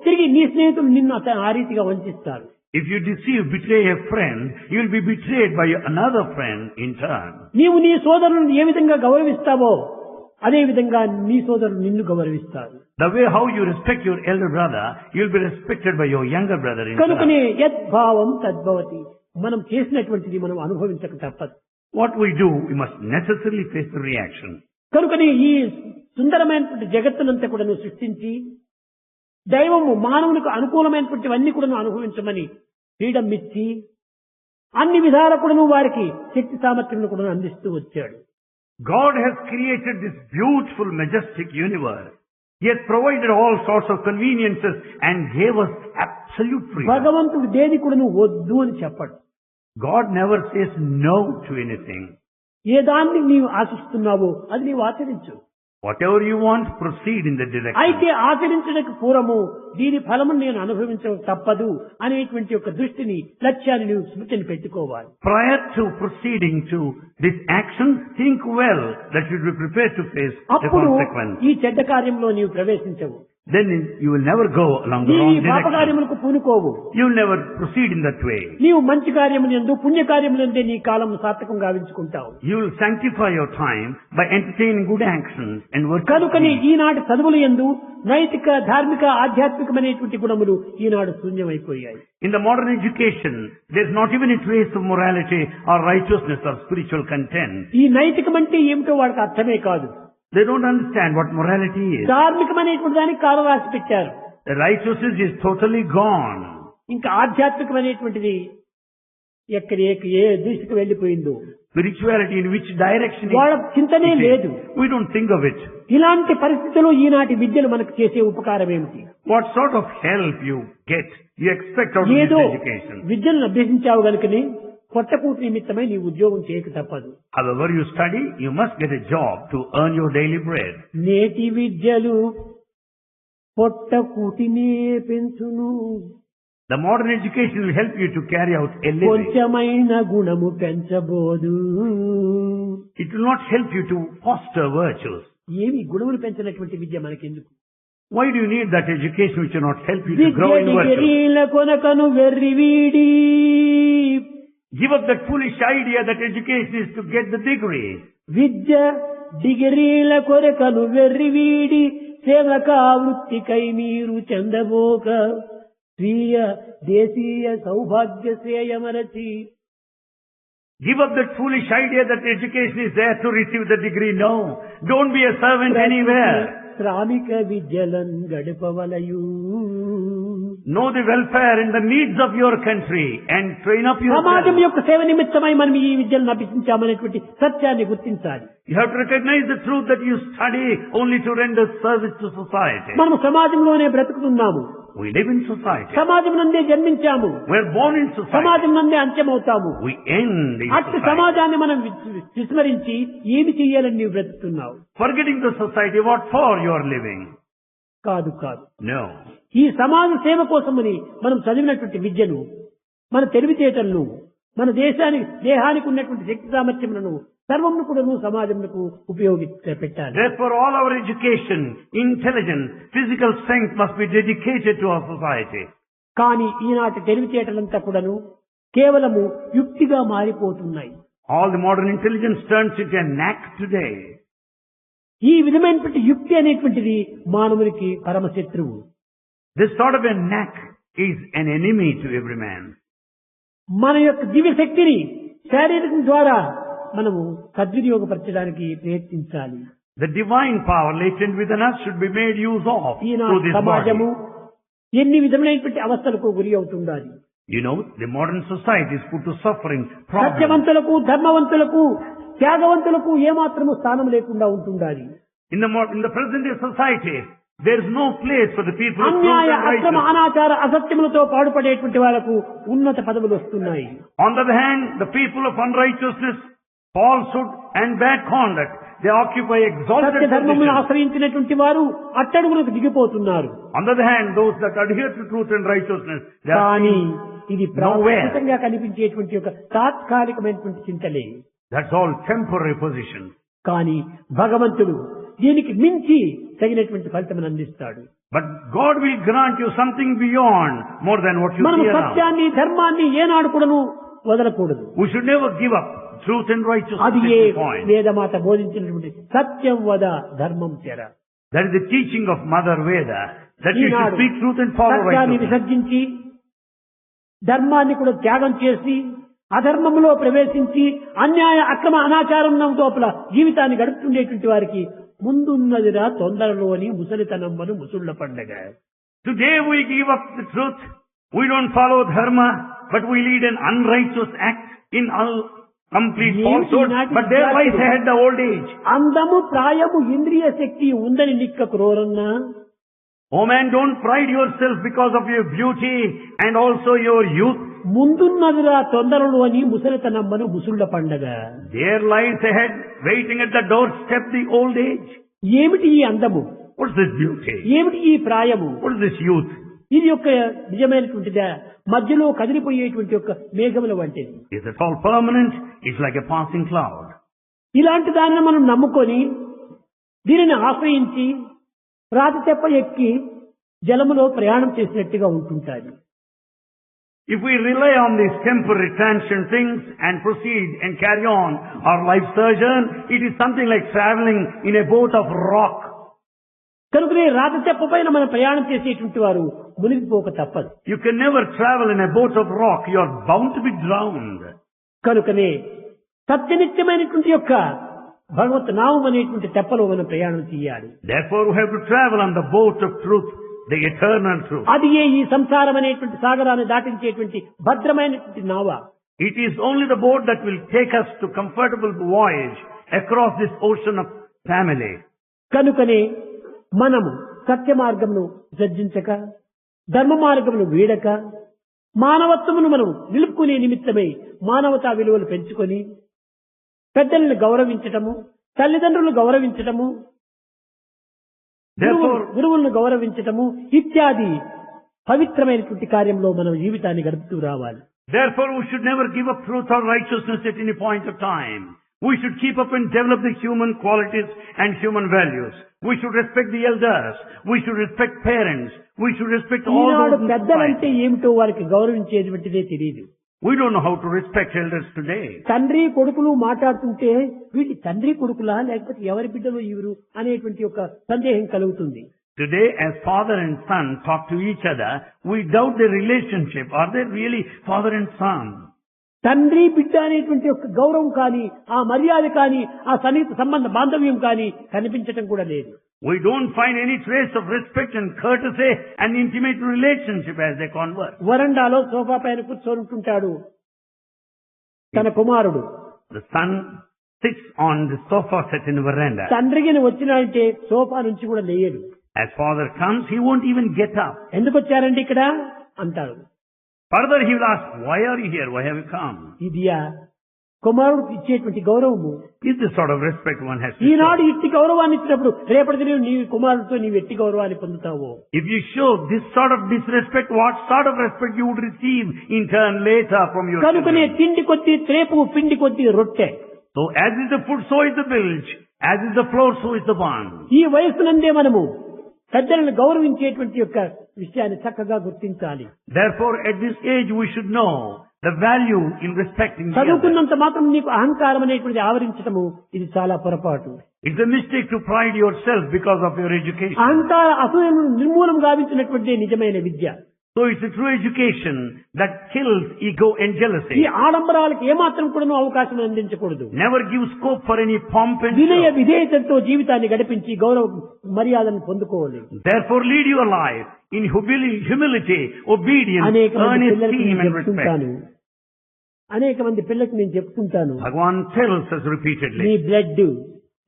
తిరిగి నీ స్నేహితులు నిన్ను ఆ రీతిగా వంచిస్తారు. If you deceive, betray a friend, you will be betrayed by another friend in turn. నీవు నీ సోదరులను ఏ విధంగా గౌరవిస్తావో అదే విధంగా నీ సోదరులు నిన్ను గౌరవిస్తారు. The way how you respect your elder brother, you will be respected by your younger brother in turn. కనుకనే యద్భావం తద్భవతి. మనం చేసినటువంటిది మనం అనుభవించక తప్పదు. What we do, we must necessarily face the reaction. కనుకనే ఈ సుందరమైనటువంటి జగత్తునంతా కూడా నువ్వు సృష్టించి దైవము మానవునికి అనుకూలమైనటువంటివన్నీ కూడా నువ్వు అనుభవించమని ఫ్రీడమ్ ఇచ్చి అన్ని విధాల కూడా వారికి శక్తి సామర్థ్యం కూడా అందిస్తూ వచ్చాడు. God has created this beautiful, majestic universe. He has provided all sorts of conveniences and gave us absolute freedom. భగవంతుడు దేని కూడా నువ్వు వద్దు అని చెప్పడు. God never says no to anything. ఏ దాన్ని నీవు ఆశిస్తున్నావో అది నీవు ఆచరించు. Whatever you want, proceed in that direction. అయితే ఆచరించడానికి పూర్వము దీని ఫలము నేను అనుభవించడం తప్పదు అనేటువంటి ఒక దృష్టిని లక్ష్యాన్ని నువ్వు స్మృతిని పెట్టుకోవాలి. Prior to proceeding to this action, think well that you will be prepared to face the అప్పుడు consequence. ఈ చెడ్డ కార్యంలో నీవు ప్రవేశించవు. Then you will never go along the నీ wrong పాప direction. కార్యములకు పూనుకోవు. You will never proceed in that way. నీవు మంచి కార్యములందు పుణ్య కార్యములందే నీ కాలం సార్థకంగా గావించుకుంటావు. You will sanctify your time by entertaining good actions and work. కనుకని ఈనాటి చదువుల యందు నైతిక ధార్మిక ఆధ్యాత్మికమైనటువంటి గుణములు ఈనాడు శూన్యమైపోయాయి. In the modern education, there is not even a trace of morality or righteousness or spiritual content. ఈ నైతికం అంటే ఏమిటో వాడికి అర్థమే కాదు. They don't understand what morality is. ధార్మికమైనటువంటి దానికి కాలం రాసి పెట్టారు. The righteousness is totally gone. ఇంకా ఆధ్యాత్మికమైనటువంటిది ఏ దిశకు వెళ్ళిపోయిందో, Spirituality in which direction వాళ్ళ చింతనే లేదు. we don't think of it. ఇలాంటి పరిస్థితుల్లో ఈనాటి విద్యలు మనకు చేసే ఉపకారం ఏమిటి? What sort of help you get, you expect out of this ఏదో education. విద్యను అభ్యసించావు గనుకని పొట్టకూటి నిమిత్తమై నీ ఉద్యోగం చేయక తప్పదు. However you study, you must get a job to earn your daily bread. నేటి విద్యలు పొట్టకూటినే పెంచును, The modern education will help you to carry out a living. కొంచెమైన గుణము పెంచబోదు. It will not help you to foster virtues. ఏమి గుణములు పెంచినటువంటి విద్య మనకెందుకు? Why do you need that education which will not help you to grow in virtues? డిగ్రీల కొనకను వెర్రివీడి, Give up that foolish idea that education is to get the degree. విద్య డిగ్రీల కొరకను వెర్రివీడి, సేవక వృత్తికై మీరు చెందబోక, స్వీయ దేశీయ సౌభాగ్య శ్రేయమరచి. Give up that foolish idea that education is there to receive the degree. No. Don't be a servant anywhere. శ్రామిక విద్యలను గడపవలయు. Know the welfare and the needs of your country and train up సమాజం yourself. యొక్క సేవ నిమిత్తమై మనం ఈ విద్యలను అభ్యసించామనేటువంటి సత్యాన్ని గుర్తించాలి. You have to recognize the truth that you study only to render service to society. మనం సమాజంలోనే బ్రతుకుతున్నాము. We live in society. సమాజం నందే జన్మించాము. We are born in society. సమాజం నందే అంత్యమవుతాము. We end in అట్టి society. సమాజాన్ని మనం విస్మరించి ఏమి చెయ్యాలని నీవు బ్రతుకుతున్నావు? Forgetting the society, what for you are living? కాదు కాదు. No. ఈ సమాజ సేవ కోసమని మనం చదివినటువంటి విద్యను, మన తెలివితేటలను, మన దేహానికి ఉన్నటువంటి శక్తి సామర్థ్యములను సర్వమును కూడా సమాజమునకు పెట్టాలి. Therefore all our education, intelligence, physical strength must be dedicated to our society. కానీ ఈనాటి తెలివితేటలంతా కూడాను కేవలము యుక్తిగా మారిపోతున్నాయి. All the modern intelligence turns into a knack today. ఈ విధమైనటువంటి యుక్తి అనేటువంటిది మానవునికి పరమశత్రువు. This sort of a knack is an enemy to every man. మన యొక్క దివ్య శక్తిని శారీరకం ద్వారా మనము సద్వినియోగపరచడానికి ప్రయత్నించాలి. The divine power latent within us should be made use of through ఈనాటి this సమాజము body. ఎన్ని విధమైనటువంటి అవస్థలకు గురి అవుతుండాలి. You know, the modern society is put to suffering, problems. సత్యవంతులకు, ధర్మవంతులకు, త్యాగవంతులకు ఏమాత్రము స్థానం లేకుండా ఉంటుండాలి. In the present day society, there is no place for the people of truth అన్యాయ, and అక్రమ, righteousness. అనాచార, అసత్యములతో పాడుపడేటువంటి వాళ్లకు ఉన్నత పదవులు వస్తున్నాయి. On the other hand, the people of unrighteousness, falsehood and bad conduct, they occupy exalted సత్య ధర్మమును positions. ఆశ్రయించినటువంటి వారు అట్టడుగులకు దిగిపోతున్నారు. On the other hand, those that adhere to truth and righteousness, they are కానీ ఇది nowhere. ప్రాథమికంగా కనిపించేటువంటి ఒక తాత్కాలికమైనటువంటి చింతలే. That's all temporary positions. కానీ భగవంతుడు దీనికి మించి తగినటువంటి ఫలితం అందిస్తాడు. But God will grant you something beyond, more than what you మనం see around. సత్యాన్ని, ధర్మాన్ని ఏనాడు కూడాను వదలకూడదు. We should never give up truth and righteousness అది at ఏ this point. వేదమాత బోధించినటువంటి సత్యం వద ధర్మం చెర. That is the teaching of Mother Veda, that you should Eenadu speak truth and follow సత్యాన్ని righteousness. విసర్జించి ధర్మాన్ని కూడా త్యాగం చేసి అధర్మంలో ప్రవేశించి అన్యాయ, అక్రమ, అనాచారం లోపల జీవితాన్ని గడుపుతుండేటువంటి వారికి ముందున్నదిరా తొందరలోని ముసలితనమ్మను ముసుళ్ల పండగ. Today we give up the truth. We don't follow dharma, but we lead an unrighteous act in complete falsehood. But there lies ahead the old age. అందము, ప్రాయము, ఇంద్రియ శక్తి ఉందని నిక్క క్రోరన్నా. Oh man, don't pride yourself because of your beauty and also your youth. ముందున్నదిరా తొందరలో అని ముసలితనమ్మను ముసుళ్ల పండగ. There lies ahead, waiting at the doorstep, the old age. ఏమిటి ఈ అందము? What's this beauty? ఏమిటి ఈ ప్రాయము? What is this youth? ఇది యొక్క నిజమైనటువంటిదా? మధ్యలో కదిలిపోయేటువంటి యొక్క మేఘముల వంటిది. Is it all permanent? It's like a passing cloud. ఇలాంటి దానిని మనం నమ్ముకొని దీనిని ఆశ్రయించి రాతి తెప్ప ఎక్కి జలములో ప్రయాణం చేసినట్టుగా ఉంటుంటాది. If we rely on these temporary transient things and proceed and carry on our life sojourn, it is something like traveling in a boat of rock. కనుకనే రాతి తెప్ప పైన మనం ప్రయాణం చేసేటువంటి వారు మునిగిపోక తప్పదు. You can never travel in a boat of rock. You are bound to be drowned. కనుకనే సత్యనిత్యమైనటువంటి యొక్క భగవత్ నామం అనేటువంటి తెప్పలో మనం ప్రయాణం చేయాలి. Therefore we have to travel on the boat of truth, the eternal truth. అది ఈ సంసారం అనేటువంటి సాగరాన్ని దాటించేటువంటి భద్రమైనటువంటి నావ. It is only the boat that will take us to comfortable voyage across this ocean of family. కనుకనే మనము సత్య మార్గమును సజ్జించక, ధర్మ మార్గమును వీడక, మానవత్వమును మనం నిలుపుకునే నిమిత్తమై మానవతా విలువలు పెంచుకొని, పెద్దలను గౌరవించటము, తల్లిదండ్రులను గౌరవించటము, గురువులను గౌరవించటము ఇత్యాది పవిత్రమైనటువంటి కార్యంలో మనం జీవితాన్ని గడుపుతూ రావాలి. Therefore we should never give up truth or righteousness at any point of time. We should keep up and develop the human qualities and human values. We should respect the elders. We should respect parents. We should respect all Eenadu those in పెద్దలంటే society. ఏమిటో వారికి గౌరవించేటువంటిదే తెలియదు. We don't know how to respect elders today. తండ్రి కొడుకులు మాట్లాడుతుంటే వీళ్ళు తండ్రి కొడుకులా లేకపోతే ఎవరి బిడ్డలు ఇవరు అనేటువంటి ఒక సందేహం కలుగుతుంది. Today, as father and son talk to each other, we doubt their relationship. Are they really father and son? తండ్రి బిడ్డ అనేటువంటి ఒక గౌరవం కానీ, ఆ మర్యాద కానీ, ఆ సన్నిహిత సంబంధ బాంధవ్యం కానీ కనిపించటం కూడా లేదు. We don't find any trace of respect and courtesy and intimate relationship as they converse. వరండాలో సోఫా పైన కూర్చొని ఉంటుంటాడు తన కుమారుడు. The son sits on the sofa set in the veranda. తండ్రికి వచ్చినాడంటే సోఫా నుంచి కూడా లేయడు. As father comes, he won't even get up. ఎందుకు వచ్చారండి ఇక్కడ అంటాడు. Further, he will ask, why are you here? Why have you come? ఇదియా కుమారుడికి ఇచ్చేటువంటి గౌరవము. Is the sort of respect one has to Eenadu show. ఇట్టి గౌరవాన్ని ఇచ్చినప్పుడు రేపటి దినం నీ కుమారుడితో నీవు ఎట్టి గౌరవాన్ని పొందుతావు. If you show this sort of disrespect, what sort of respect you would receive in turn later from your కనుకనే children? తిండి కొద్ది త్రేపు, పిండి కొద్ది రొట్టె. So as is the food, so is the bilge. As is the floor, so is the bond. ఈ వయస్సునందే మనము పెద్దలను గౌరవించేటువంటి యొక్క విషయాన్ని చక్కగా గుర్తించాలి. Therefore, at this age, we should know the value in respecting the other. చదువుకున్నంత మాత్రం నీకు అహంకారం అనేటువంటి ఆవరించటము ఇది చాలా పొరపాటు. It's a mistake to pride yourself because of your education. అహంకార అసూయను నిర్మూలం గావించినటువంటి నిజమైన విద్య. So it's a true education that kills ego and ఈ jealousy. ఆడంబరాలకు ఏమాత్రం కూడా అవకాశం అందించకూడదు. Never give scope for any pomp and వినయ show. విధేయతతో జీవితాన్ని గడిపించి గౌరవ మర్యాదను పొందుకోవాలి. Therefore, lead your life in humility, obedience, అనేక మంది earnest పిల్లలకి esteem నేను and respect. చెప్తుంటాను. అనేక మంది పిల్లలకి నేను చెప్తుంటాను. Bhagavan tells us నీ repeatedly, బ్లడ్,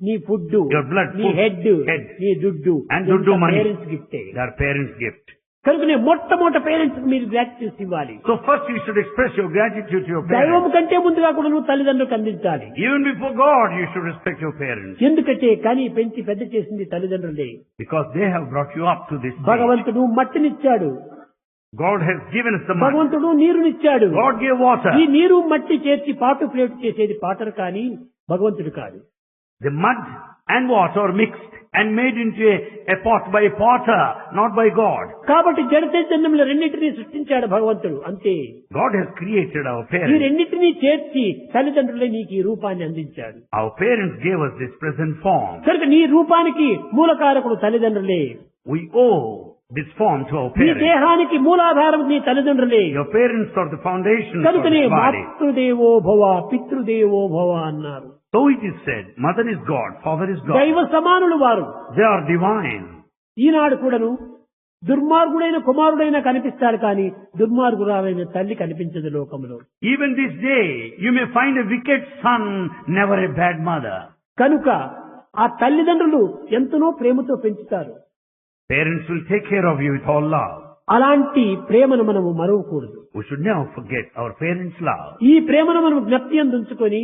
నీ ఫుడ్, Your blood, నీ food, హెడ్, head, నీ దుడ్డు and duddu money. పేరెంట్స్ గిఫ్టే. their parents' gift. కనుక మొట్టమొదట పేరెంట్స్ మీరు గ్రాట్యుటీ ఇవ్వాలి. So first you should express your gratitude to your దైవం parents. కంటే ముందుగా కూడా నువ్వు తల్లిదండ్రులకు అందించాలి. Even before God, you should respect your parents. ఎందుకంటే కానీ పెంచి పెద్ద చేసింది తల్లిదండ్రులే. Because they have brought you up to this stage. భగవంతుడు మట్టినిచ్చాడు, God has given us the mud. భగవంతుడు నీరునిచ్చాడు. God gave water. ఈ నీరు మట్టి చేర్చి పాటు ప్లేట్ చేసేది పాటర్ కానీ భగవంతుడు కాదు. The mud and water mixed and made into a pot by a potter, not by God. కాబట్టి జడ చైతన్యంలో రెండింటినీ సృష్టించాడు భగవంతుడు అంతే. God has created our ఈ parents. రెండింటినీ చేర్చి తల్లిదండ్రులే నీకు ఈ రూపాన్ని అందించాడు. Our parents gave us this present form. కనుక నీ రూపానికి మూలకారకుడు తల్లిదండ్రులే. We owe this form to our నీ parents. దేహానికి మూలాధారం నీ తల్లిదండ్రులే. Your parents are the foundation for కనుకనే this body. మాతృదేవో భవ పితృదేవో భవ అన్నారు. So it is said, mother is God, father is God. దైవ సమానులు వారు. They are divine. ఈనాడు కూడాను దుర్మార్గుడైన కుమారుడైనా కనిపిస్తాడు కానీ దుర్మార్గురాలైన తల్లి కనిపించదు లోకంలో. Even this day, you may find a wicked son, never a bad mother. కనుక ఆ తల్లిదండ్రులు ఎంతనో ప్రేమతో పెంచుతారు. Parents will take care of you with all love. అలాంటి ప్రేమను మనము మరవకూడదు. We should never forget our parents' love. ఈ ప్రేమను మనం జ్ఞప్తి అందించుకొని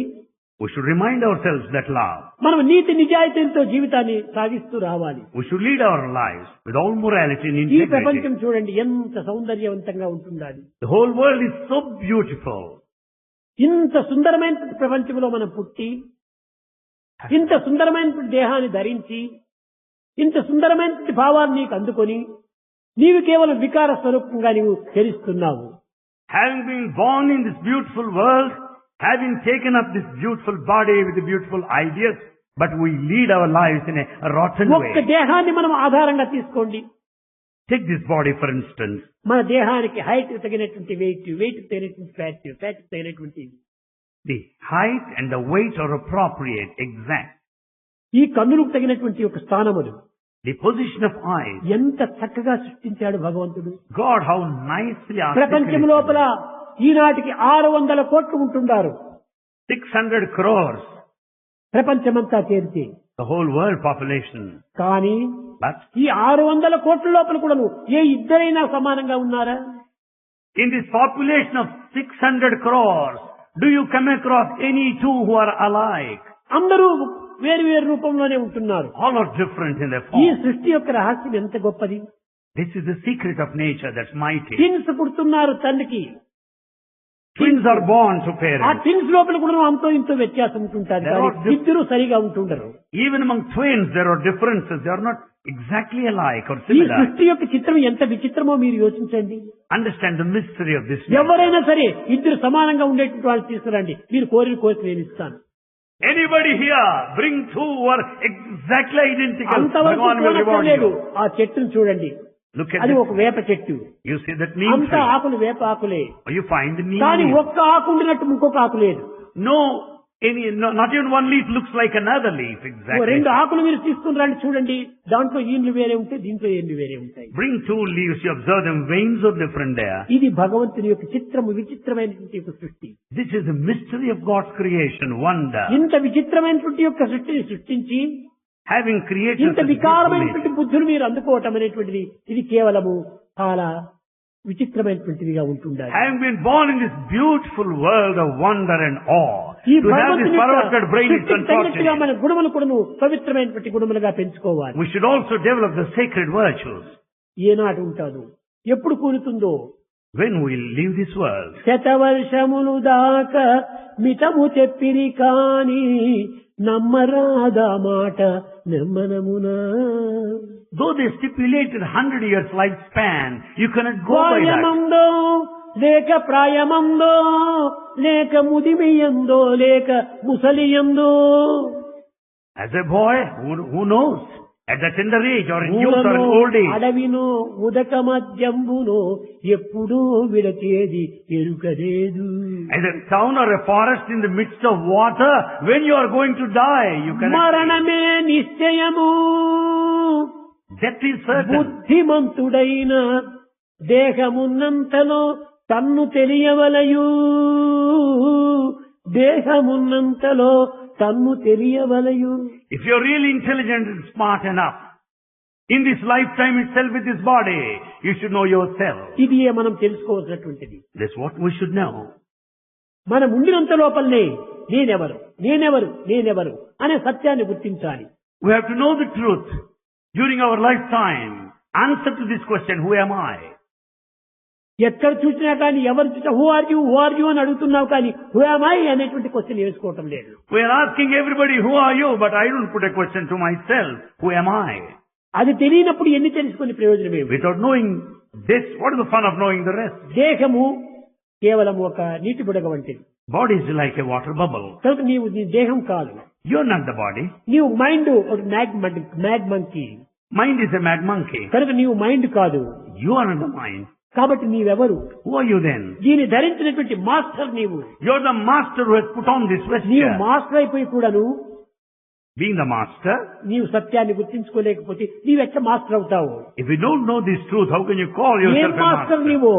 We should remind ourselves that love. మనం నీతి నిజాయితీలతో జీవితాన్ని సాగిస్తూ రావాలి. We should lead our lives with all morality and ఈ ప్రపంచం integrity. చూడండి ఎంత సౌందర్యవంతంగా ఉంటుండాలి. The whole world is so beautiful. ఇంత సుందరమైన ప్రపంచంలో మనం పుట్టి ఇంత సుందరమైన దేహాన్ని ధరించి ఇంత సుందరమైన భావాన్ని నీకు అందుకొని నీవు కేవలం వికార స్వరూపంగా నీవు తెలుస్తున్నావు. Having been born in this beautiful world, having taken up this beautiful body with the beautiful ideas, but we lead our lives in a rotten ఒక్క way. దేహాన్ని మనం ఆధారంగా తీసుకోండి. Take this body for instance. మన దేహానికి height తగినటువంటి wait, wait తగినటువంటి fat, fat తగినటువంటి The height and the weight are appropriate, exact. ఈ కన్నులకు తగినటువంటి ఒక స్థానములు The position of eyes. ఎంత చక్కగా సృష్టించాడు భగవంతుడు. God, how nicely ప్రపంచం articulated. లోపల ఈనాటికి 600 కోట్లు ఉంటున్నారు. 600 crores. ప్రపంచమంతా చేరితే. The whole world population. కానీ But ఈ 600 కోట్ల లోపల కూడాను ఏ ఇద్దరైనా సమానంగా ఉన్నారా? in this population of 600 crores, do you come across any two who are alike? అందరూ వేరు వేరు రూపంలోనే ఉంటున్నారు. All are different in their ఈ form. సృష్టి యొక్క రహస్యం ఎంత గొప్పది. This is the secret of nature that's mighty. Twins పుడుతున్నారు తండ్రికి. Twins are born to ఆ parents. ట్విన్స్ లోపల కూడా అంతో ఇంతో వ్యత్యాసం ఉంటుంటారు. There are కానీ ఇద్దరు సరిగా ఉంటుండరు. Even among twins, there are differences. They are not exactly alike or ఈ similar. సృష్టి యొక్క చిత్రం ఎంత విచిత్రమో మీరు యోచించండి. Understand the mystery of this. nature. ఎవరైనా సరే ఇద్దరు సమానంగా ఉండేటువంటి వాళ్ళు తీసుకురండి, మీరు కోరిన కోరిక నేను ఇస్తాను. Anybody here, bring two who are exactly identical. అంతవరకు Bhagavan will reward లేదు. you. ఆ చెట్టును చూడండి, Look at అది this. ఒక వేప చెట్టు. You see that neem అంత tree. ఆకులు వేప ఆకులే. Or you find the neem కానీ leaf. ఒక్క ఆకు ఉండినట్టు ఇంకొక ఆకు లేదు. Not even one leaf looks like another leaf exactly. రెండు ఆకులు మీరు తీసుకుని రండి చూడండి, దాంట్లో ఈండ్లు వేరే ఉంటాయి, దీంట్లో ఏండ్లు వేరే ఉంటాయి. Bring two leaves, you observe them, veins are different there. ఇది భగవంతుని యొక్క చిత్రము, విచిత్రమైనటువంటి యొక్క సృష్టి. This is the mystery of God's creation, wonder. ఇంత విచిత్రమైనటువంటి యొక్క సృష్టిని సృష్టించి Having created ఇంత such beautiful వికారమైనటువంటి nature, బుద్ధులు మీరు అందుకోవటం అనేటువంటిది ఇది కేవలము చాలా విచిత్రమైనటువంటిదిగా ఉంటుండాలి. having been born in this beautiful world of wonder and awe, ఈ to have this భగవంతుని perverted brain is సృష్టికి తగినట్టుగా unfortunate. మన గుణములు కూడాను పవిత్రమైనటువంటి గుణములుగా పెంచుకోవాలి. We should also develop the sacred virtues. ఏనాడు ఉంటాదు, ఎప్పుడు కూలుతుందో. When we leave this world, శతవర్షములు దాకా మితము చెప్పిరి కాని నమ్మరాదా మాట నెమ్మనమునా. though they stipulated 100 years lifespan, you cannot go by that. ప్రాయమందో లేక ప్రాయమందో లేక ముదిమియందో లేక ముసలియందో. As a boy, who knows? At the tender age or in youth or in old age. అడవినో ఉదక మధ్యంబునో ఎప్పుడూ విడచేది ఎరుకలేదు. As a town or a forest in the midst of water, when you are going to die, you cannot. మరణమే నిశ్చయము. Death is certain. బుద్ధిమంతుడైన దేహమున్నంతలో తన్ను తెలియవలయు. దేహమున్నంతలో తన్ను తెలియవలయు. If you're really intelligent and smart enough, in this lifetime itself with this body, you should know yourself. ఇది మనం తెలుసుకోవాల్సినటువంటిది. That's what we should know. మనం ఉండినంత లోపలనే నేనెవరు నేనెవరు నేనెవరు అనే సత్యాన్ని గుర్తించాలి. We have to know the truth during our lifetime. Answer to this question, who am I? ఎక్కడ చూసినా కానీ ఎవరు చూసినా హూ ఆర్ యూ అని అడుగుతున్నావు కానీ హూ యామ్ ఐ అనేటువంటి క్వశ్చన్ వేసుకోవటం లేదు. We are asking everybody, who are you? But I don't put a question to myself, who am I? అది తెలియనప్పుడు ఎన్ని తెలుసుకునే ప్రయోజనం ఏమి? Without knowing this, what is the fun of knowing the rest? దేహము కేవలం ఒక నీటి బుడగ వంటిది. Body is like a water bubble. కనుక నీవు నీ దేహం కాదు. You're not the body. నీవు మైండ్ ఒక మ్యాగ్ monkey. Mind is a mad monkey. కనుక నీవు మైండ్ కాదు. You are not the mind. కాబట్టి నీవెవరు? Who are you then? దీన్ని ధరించినటువంటి మాస్టర్ నీవు. You're the master who has put on this నీవు vesture. మాస్టర్ అయిపోయి కూడాను Being the master, నీవు సత్యాన్ని గుర్తించుకోలేకపోతే నీవెట్లా మాస్టర్ అవుతావు? if you don't know this truth, how can you call ఏం yourself a మాస్టర్ master? నీవు?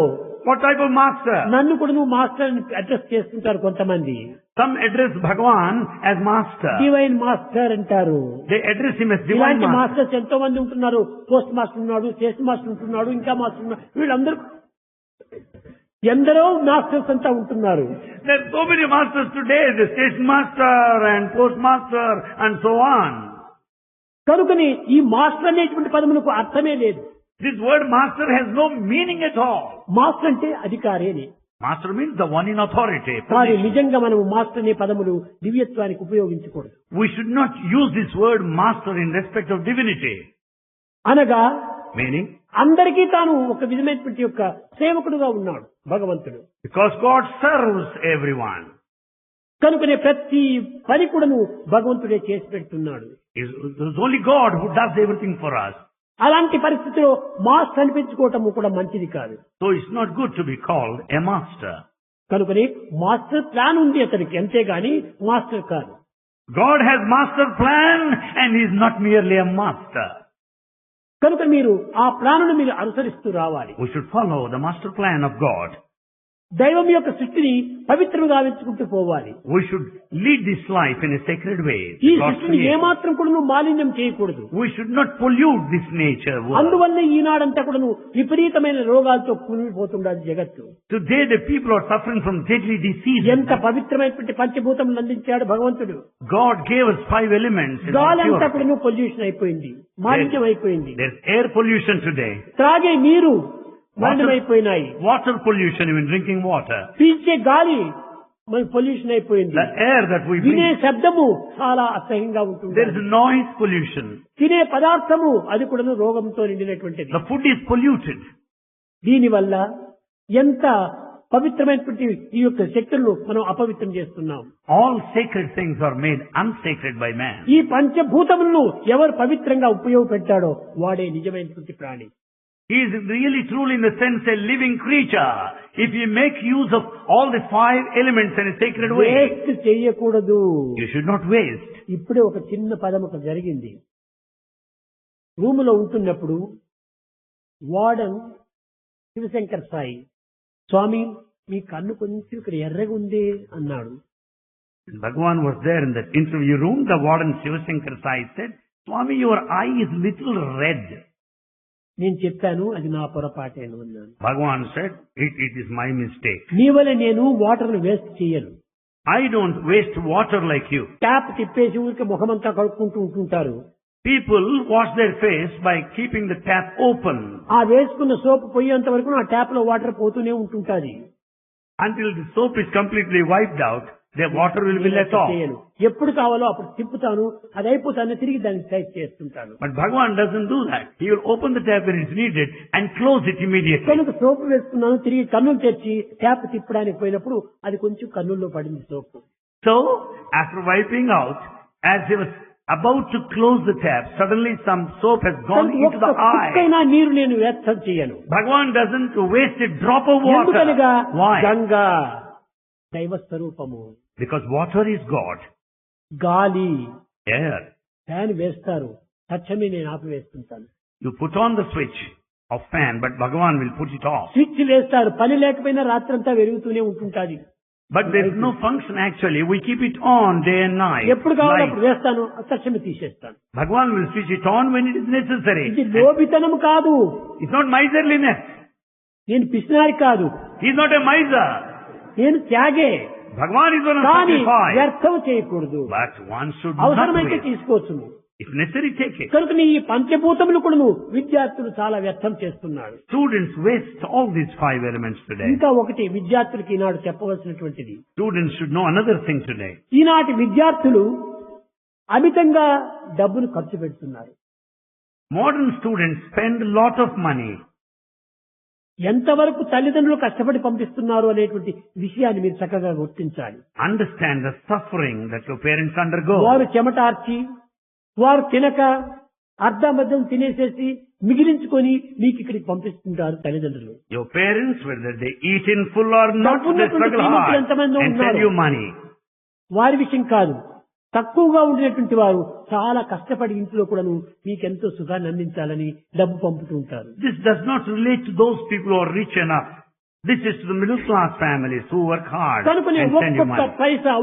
What type of master? నన్ను కూడా నువ్వు మాస్టర్ అని అడ్రస్ చేస్తుంటారు కొంతమంది. Some address Bhagavan as master. Divine master అంటారు. They address him as divine ఇలాంటి master. మాస్టర్స్ ఎంతో మంది ఉంటున్నారు. పోస్ట్ మాస్టర్ ఉన్నాడు, స్టేషన్ మాస్టర్ ఉంటున్నాడు, ఇంకా మాస్టర్ ఉన్నాడు. వీళ్ళందరూ ఎందరో మాస్టర్స్ అంతా ఉంటున్నారు. There are so many masters today, the station master and postmaster and so on. కనుకని ఈ మాస్టర్ అనేటువంటి పదములకు అర్థమే లేదు. This word master has no meaning at all. Master అంటే అధికారేని. Master means the one in authority. కానీ నిజంగా మనము మాస్టర్ అనే పదములు దివ్యత్వానికి ఉపయోగించకూడదు. We should not use this word master in respect of divinity. అనగా Meaning, అందరికీ తాను ఒక విధమైనటువంటి యొక్క సేవకుడుగా ఉన్నాడు భగవంతుడు. because God serves everyone. కనుకనే ప్రతి పని కూడాను భగవంతుడే చేసి పెడుతున్నాడు. It's only God who does everything for us. అలాంటి పరిస్థితిలో మాస్టర్ అనిపించుకోవటం కూడా మంచిది కాదు. So it's not good to be called a master. కనుకనే మాస్టర్ ప్లాన్ ఉంది అతనికి, అంతేగాని మాస్టర్ కాదు. God has master plan and He is not merely a master. కనుక మీరు ఆ ప్లానును మీరు అనుసరిస్తూ రావాలి. We should follow the master plan of God. దైవం యొక్క సృష్టిని పవిత్రంగా గావించుకుంటూ పోవాలి. We should lead this life in a sacred way. ఈ God's సృష్టిని creation. ఏమాత్రం కూడా మాలిన్యం చేయకూడదు. We should not pollute this nature world. అందువల్ల ఈనాడంతా కూడా విపరీతమైన రోగాలతో కూలిపోతుండాలి జగత్తు. Today the people are suffering from deadly diseases. ఎంత పవిత్రమైనటువంటి పంచభూతములు అందించాడు భగవంతుడు. God gave us 5 elements. in our గాలంతా purity. కూడా పొల్యూషన్ అయిపోయింది, మాలిన్యం అయిపోయింది. There's air pollution today. త్రాగే నీరు మలినమైపోయినాయి. Water pollution, even drinking water. పీల్చే గాలి మన పొల్యూషన్ అయిపోయింది. The air that we వినే breathe. శబ్దము చాలా అసహ్యంగా ఉంటుంది. There is noise pollution. తినే పదార్థము అది కూడా రోగంతో నిండినటువంటిది. The food is polluted. దీనివల్ల ఎంత పవిత్రమైనటువంటి ఈ యొక్క శక్తులను మనం అపవిత్రం చేస్తున్నాం. All sacred things are made unsacred by man. ఈ పంచభూతములను ఎవరు పవిత్రంగా ఉపయోగపెట్టాడో వాడే నిజమైనటువంటి ప్రాణి. He is really truly in the sense a living creature. If you make use of all the 5 elements in a sacred way, waste చేయకూడదు. you should not waste. ఇప్పుడే ఒక చిన్న పదం ఒక జరిగింది. రూములో ఉంటున్నప్పుడు వార్డన్ శివశంకర్ సాయి, స్వామి మీ కన్ను కొంచెం ఇక్కడ ఎర్రగా ఉంది అన్నాడు. Bhagavan was there in that interview room. The warden Shivashankar Sai said, Swami, your eye is little red. నేను చెప్పాను అది నా పొరపాటేను అన్నాను. Bhagavan said, it is my mistake. నీ వల్ల నేను వాటర్ వేస్ట్ చేయను. I don't waste water like you. Tap తిప్పేసి ఊరికి ముఖమంతా కడుక్కుంటూ ఉంటుంటారు. People wash their face by keeping the tap open. ఆ వేసుకున్న సోప్ పోయేంత వరకు ఆ ట్యాప్ లో వాటర్ పోతూనే ఉంటుంటాది. Until the soap is completely wiped out, the water will be let off. ఎప్పుడు కావాలో అప్పుడు తిప్పుతాను, అది అయిపోతాను తిరిగి దాన్ని టైప్ చేస్తుంటాను. But Bhagavan doesn't do that. He will open the tap when it's needed and close it immediately. కనుక సోపు వేసుకున్నాను, తిరిగి కన్నులు తెరిచి ట్యాప్ తిప్పడానికి పోయినప్పుడు అది కొంచెం కన్నుల్లో పడింది సోపు. So, after wiping out, as he was about to close the tap, suddenly some soap has gone into the eye. ఒక్కైనా నీరు నేను వ్యర్థం చేయను. Bhagavan doesn't waste a drop of water. ఎందుకనగా Why? గంగా దైవ స్వరూపము. Because water is God. గాలి Air. Fan వేస్తారు, తక్షణమే నేను ఆపివేస్తుంటాను. You put on the switch of fan, but Bhagavan will put it off. Switch వేస్తారు, పని లేకపోయినా రాత్రంతా వెలుగుతూనే ఉంటుంటాది. But there is no function actually. We keep it on day and night. ఎప్పుడు కావాలో Light. అప్పుడు వేస్తాను, తక్షణమే తీసేస్తాను. Bhagavan will switch it on when it is necessary. ఇది లోభితనం కాదు. It's not miserliness. నేను పిసినారి కాదు, He is not a miser. నేను త్యాగే. Bhagavan is going to కానీ sacrifice. వ్యర్థం చేయకూడదు. But one should not అవసరమైతే waste. తీసుకోవచ్చును. If necessary, take it. కనుక ఈ పంచభూతములు కూడా విద్యార్థులు చాలా వ్యర్థం చేస్తున్నారు. Students waste all these 5 elements today. ఇంకా ఒకటి విద్యార్థులకి ఈనాడు చెప్పవలసినటువంటిది. Students should know another thing today. ఈనాటి విద్యార్థులు అమితంగా డబ్బును ఖర్చు పెడుతున్నారు. Modern students spend a lot of money. ఎంతవరకు తల్లిదండ్రులు కష్టపడి పంపిస్తున్నారు అనేటువంటి విషయాన్ని మీరు చక్కగా గుర్తించాలి. Understand the suffering that your parents undergo. వారు చెమటార్చి, వారు తినక అర్ధమద్దం తినేసేసి మిగిలించుకొని మీకు ఇక్కడికి పంపిస్తుంటారు తల్లిదండ్రులు. Your parents, whether they eat in full or not, they struggle hard ఎంతమంది and send you money. వారి విషయం కాదు, తక్కువగా ఉండినటువంటి వారు చాలా కష్టపడి ఇంట్లో కూడాను మీకెంతో సుఖాన్ని అందించాలని డబ్బు పంపుతూ ఉంటారు. This does not relate to those people who are rich enough. This is to the middle class families who work hard కనుకనే and send you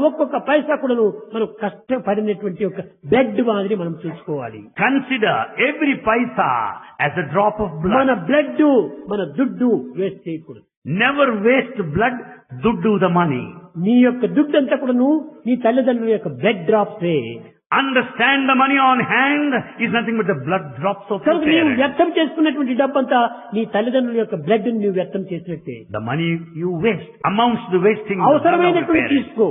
ఒక్కొక్క పైసా కూడాను మనం కష్టపడినటువంటి ఒక బ్లడ్ మాదిరి మనం చూసుకోవాలి. Consider every paisa as a drop of blood. మన blood, మన దుడ్డు వేస్ట్ చేయకూడదు. Never waste blood, duddu the money. నీ యొక్క దుడ్డు అంతా కూడాను నీ తల్లిదండ్రుల యొక్క blood drops. Understand the money on hand is nothing but the blood drops of your కనుక నీవు parents. వ్యర్థం చేసుకున్నటువంటి డబ్బంతా నీ తల్లిదండ్రుల యొక్క బ్లడ్ నువ్వు వ్యర్థం చేసినట్టే. The money you waste amounts to wasting the blood of your అవసరమైనటువంటి parents. తీసుకో,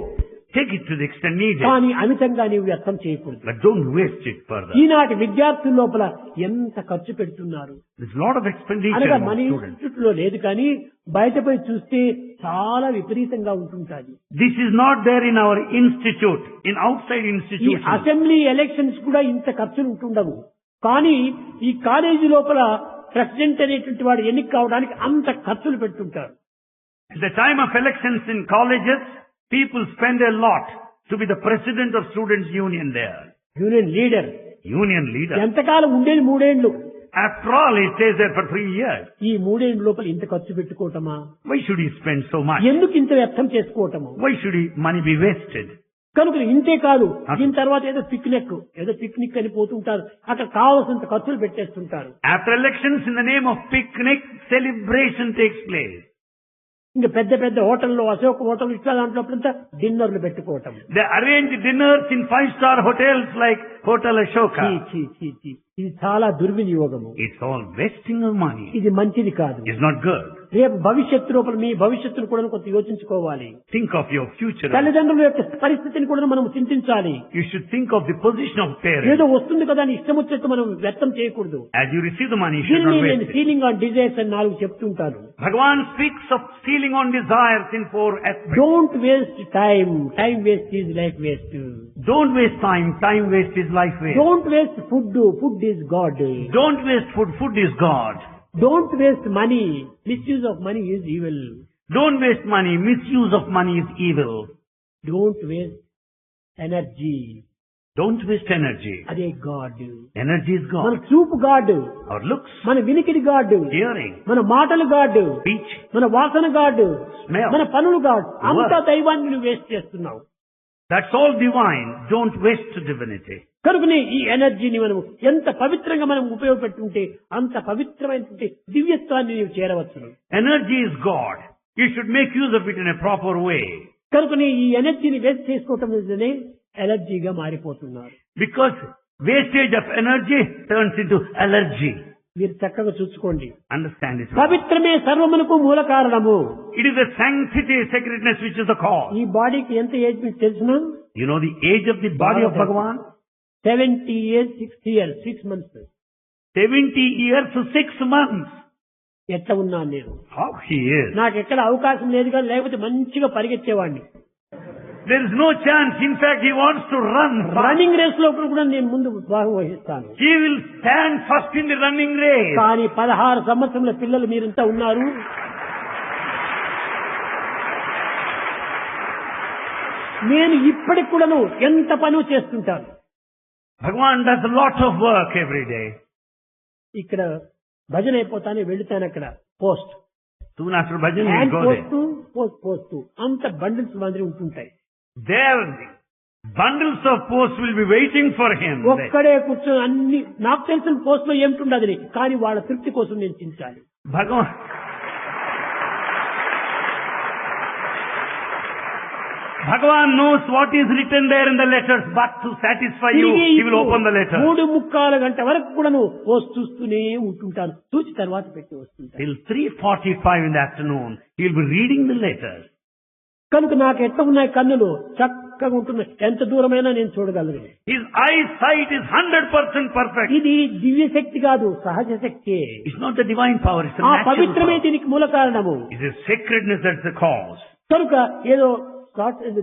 Take it to the extent needed, కానీ అమితంగా నీవు వ్యర్థం చేయకూడదు. but don't waste it further. ఈనాటి విద్యార్థుల లోపల ఎంత ఖర్చు పెడుతున్నారు. There's a lot of expenditure అనగా among మన students. ఇన్స్టిట్యూట్ లో లేదు, కానీ బయటపై చూస్తే చాలా విపరీతంగా ఉంటుంటాది. This is not there in our institute, in outside ఈ institutions. అసెంబ్లీ ఎలక్షన్స్ కూడా ఇంత ఖర్చులు ఉంటుండవు, కానీ ఈ కాలేజీ లోపల ప్రెసిడెంట్ అనేటువంటి వాడు ఎన్నిక కావడానికి అంత ఖర్చులు పెడుతుంటారు. At the time of elections in colleges, people spend a lot to be the president of Students' Union there. Union leader. Union leader. ఎంతకాలం ఉండేది 3 ఏళ్లు. After all, he stays there for 3 years. ఈ 3 ఏళ్ల లోపల ఇంత ఖర్చు పెట్టుకోవటమా? Why should he spend so much? ఎందుకు ఇంత వ్యర్థం చేసుకోవటము? Why should money be wasted? కనుక ఇంతే కాదు, దీని తర్వాత ఏదో పిక్నిక్ అని పోతుంటారు, అక్కడ కావాల్సినంత ఖర్చులు పెట్టేస్తుంటారు. After elections, in the name of picnic, celebration takes place. ఇంకా పెద్ద పెద్ద హోటల్లో, అశోక్ హోటల్ ఇట్లా దాంట్లో డిన్నర్లు పెట్టుకోవటం. They arrange dinners in 5-star hotels like Hotel Ashoka. ఇది చాలా దుర్వినియోగము. It's all wasting of money. ఇది మంచిది కాదు. It's not good. రేపు భవిష్యత్తు లోపల మీ భవిష్యత్తును కూడా కొంత యోచించుకోవాలి. Think of your future. తల్లిదండ్రుల యొక్క పరిస్థితిని కూడా మనం చింతించాలి. You should think of the position of parents. ఏదో వస్తుంది కదా అని ఇష్టం వచ్చేట్టు మనం వ్యర్థం చేయకూడదు. As you receive the money, you should not waste it. Ceiling on desires అని 4 చెప్తుంటాను. Bhagavan speaks of stealing on desires in 4 aspects. Don't waste time. Time waste is life waste. Don't waste time. Time waste is life waste. Don't waste food. Food is God. Don't waste food. Food is God. Don't waste money. Misuse of money is evil. Don't waste money. Misuse of money is evil. Don't waste energy. Don't waste energy. అదే God. Energy is మన God. చూపు God. Our looks, మన వినికిడి God. hearing, మన మాటలు God. speech, మన వాసన God. smell. మన పనులు God. అంతా దైవాన్ని నువ్వు వేస్ట్ చేస్తున్నావు. That's all divine. Don't waste divinity. కనుకనే ఈ ఎనర్జీని మనం ఎంత పవిత్రంగా మనం ఉపయోగపెట్టుంటే అంత పవిత్రమైనటువంటి దివ్యత్వాన్ని నీవు చేరవచ్చును. Energy is God. You should make use of it in a proper way. కనుకనే ఈ ఎనర్జీని వేస్ట్ చేసుకోవటం నిజమే ఎలర్జీగా మారిపోతున్నారు. Because wastage of energy turns into allergy. మీరు చక్కగా చూసుకోండి. Understand it. పవిత్రమే సర్వమునకు మూల కారణము. It is the sanctity, sacredness which is the cause. ఈ బాడీకి ఎంత ఏజ్ మీకు తెలుసునా? You know the age of the body of Bhagavan? 70 years, 6 years, 6 months. 70 years to 6 months. ఎట్లా ఉన్నాను నేను? How he is. నాకు ఎక్కడ అవకాశం లేదు కానీ లేకపోతే మంచిగా పరిగెత్తేవాడిని. There is no chance. In fact, he wants to run. Running race లో కూడా నేను ముందు భాగం వహిస్తాను. He will stand first in the running race. కానీ 16 సంవత్సరముల పిల్లలు మీరింతా ఉన్నారు. నేను ఇప్పటికి కూడాను ఎంత పని చేస్తుంటాను. Bhagavan does a lot of work every day. ఇక్కడ భజన అయిపోతానే వెళుతాను అక్కడ post. Soon after bhajan, he will go there. Post అంత బండిల్స్ మాదిరి ఉంటుంటాయి. There, bundles of posts will be waiting for him. ఒక్కడే కూర్చొని అన్ని నాకు తెలిసిన పోస్ట్ లో ఏమిటుండదు కానీ వాళ్ళ తృప్తి కోసం నేను Chintali. Bhagavan knows what is written there in the letters, but to satisfy you, he will open the letter. 3:45 గంటల వరకు కూడా పోస్ట్ చూస్తూనే ఉంటుంటాను. చూసి తర్వాత పెట్టి వస్తుంటాను. Till 3:45 in the afternoon, he will be reading the letters. కనుక నాకు ఎట్లా ఉన్నాయి కన్నులు చక్కగా ఉంటున్నాయి. ఎంత దూరమైనా నేను చూడగలను. His eyesight is 100% perfect. ఇది దివ్య శక్తి కాదు, సహజ శక్తి. It's not the divine power, it's the ఆ natural పవిత్రమే power. దీనికి మూల కారణము. It is sacredness that's the cause. కనుక ఏదో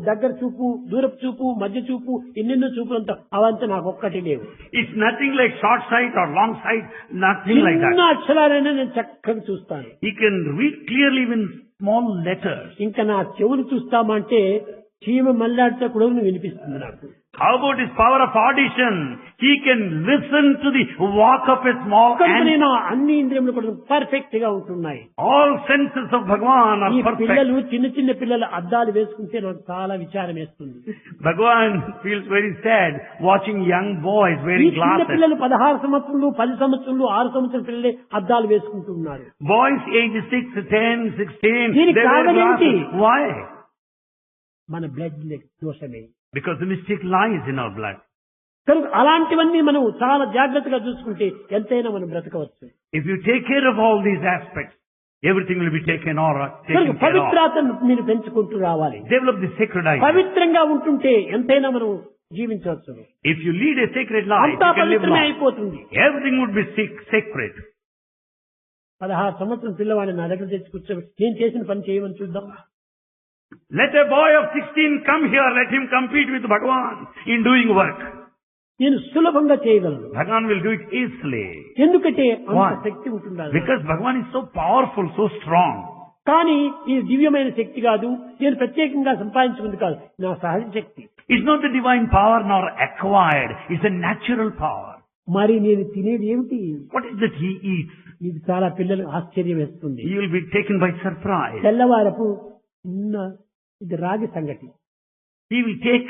దగ్గర చూపు, దూరపు చూపు, మధ్య చూపు, ఎన్నెన్నో చూపులంతా అవంతా నాకు ఒక్కటి లేవు. It's nothing like short sight or long sight, nothing like that. చిన్న అక్షరాలైనా నేను చక్కగా చూస్తాను. He can read clearly in small letters. ఇంకా నా చెవులు చూస్తామంటే చీమ మల్లాడితే కూడా వినిపిస్తుంది నాకు. How about his power of audition? He can listen to the walk of a small ant. నేను అన్ని ఇంద్రియములు కూడా పర్ఫెక్ట్ గా ఉంటున్నాయి. All senses of Bhagavan are ఈ perfect. పిల్లలు చిన్న పిల్లలు అద్దాలు వేసుకుంటే నాకు చాలా విచారం వేస్తుంది. Bhagavan feels very sad watching young boys ఈ wearing చిన్న glasses. పిల్లలు 16 సంవత్సరాలు, 10 సంవత్సరాలు, 6 సంవత్సరాల పిల్లలే అద్దాలు వేసుకుంటున్నారు. Boys age 6, 10, 16, దీనికి they wear కారణం ఏంటి? glasses. Why? మన blood దోషమే. Because the mistake lies in our blood. కనుక అలాంటివన్నీ మనం చాలా జాగ్రత్తగా చూసుకుంటే ఎంతైనా మనం బ్రతకవచ్చు. If you take care of all these aspects, everything will be taken కనుక care of. పవిత్రతను మీరు పెంచుకుంటూ రావాలి. Develop the sacred idea. పవిత్రంగా ఉంటుంటే ఎంతైనా మనం జీవించవచ్చు. If you lead a sacred life, అంతా you can live పవిత్రమే long. అయిపోతుంది. Everything would be sacred. 16 సంవత్సరం పిల్లవాడిని నా దగ్గర తెచ్చి కూర్చోబెట్టి నేను చేసిన పని చేయమని చూద్దాం. Let a boy of 16 come here, let him compete with Bhagavan in doing work. నేను సులభంగా చేయగలను. Bhagavan will do it easily. ఎందుకంటే అంత Why? శక్తి ఉంటుండాలి. Because Bhagavan is so powerful, so strong. కానీ ఇది దివ్యమైన శక్తి కాదు, నేను ప్రత్యేకంగా సంపాదించుకుంది కాదు, నా సహజ శక్తి. It's not the divine power nor acquired, it's a natural power. మరి నేను తినేది ఏమిటి? What is that he eats? ఇది చాలా పిల్లలకు ఆశ్చర్యం వేస్తుంది. He will be taken by surprise. తెల్లవారపు చిన్న ఇది రాగి సంగటి, He will take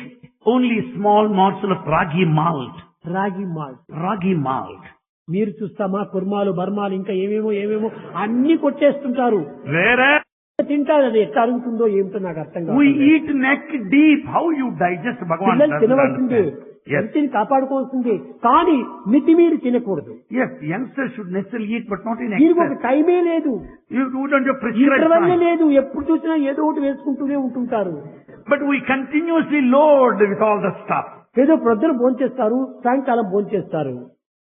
only a small morsel of ragi malt. రాగి మాల్ట్. Ragi malt. మీరు చూస్తామా కుర్మాలు బర్మాలు ఇంకా ఏమేమో అన్ని కొట్టేస్తుంటారు. Whereas తింటారు, అది ఎట్లా అరుగుతుందో ఏమిటో నాకు అర్థం we కాదు. eat neck deep, how you digest Bhagavan పిల్లలు doesn't తినవలసిందే, understand. Yes. హెల్త్ని కాపాడుకోవాల్సిందే, కానీ మితిమీరి తినకూడదు. Yes, youngsters should necessarily eat, but not in దీనికి ఒక excess. టైమే లేదు, You don't have prescribed interval time. లేదు, ఎప్పుడు చూసినా ఏదో ఒకటి వేసుకుంటూనే ఉంటుంటారు. But we continuously load with all the stuff. ఏదో ప్రొద్దున భోంచేస్తారు, సాయంకాలం భోంచేస్తారు,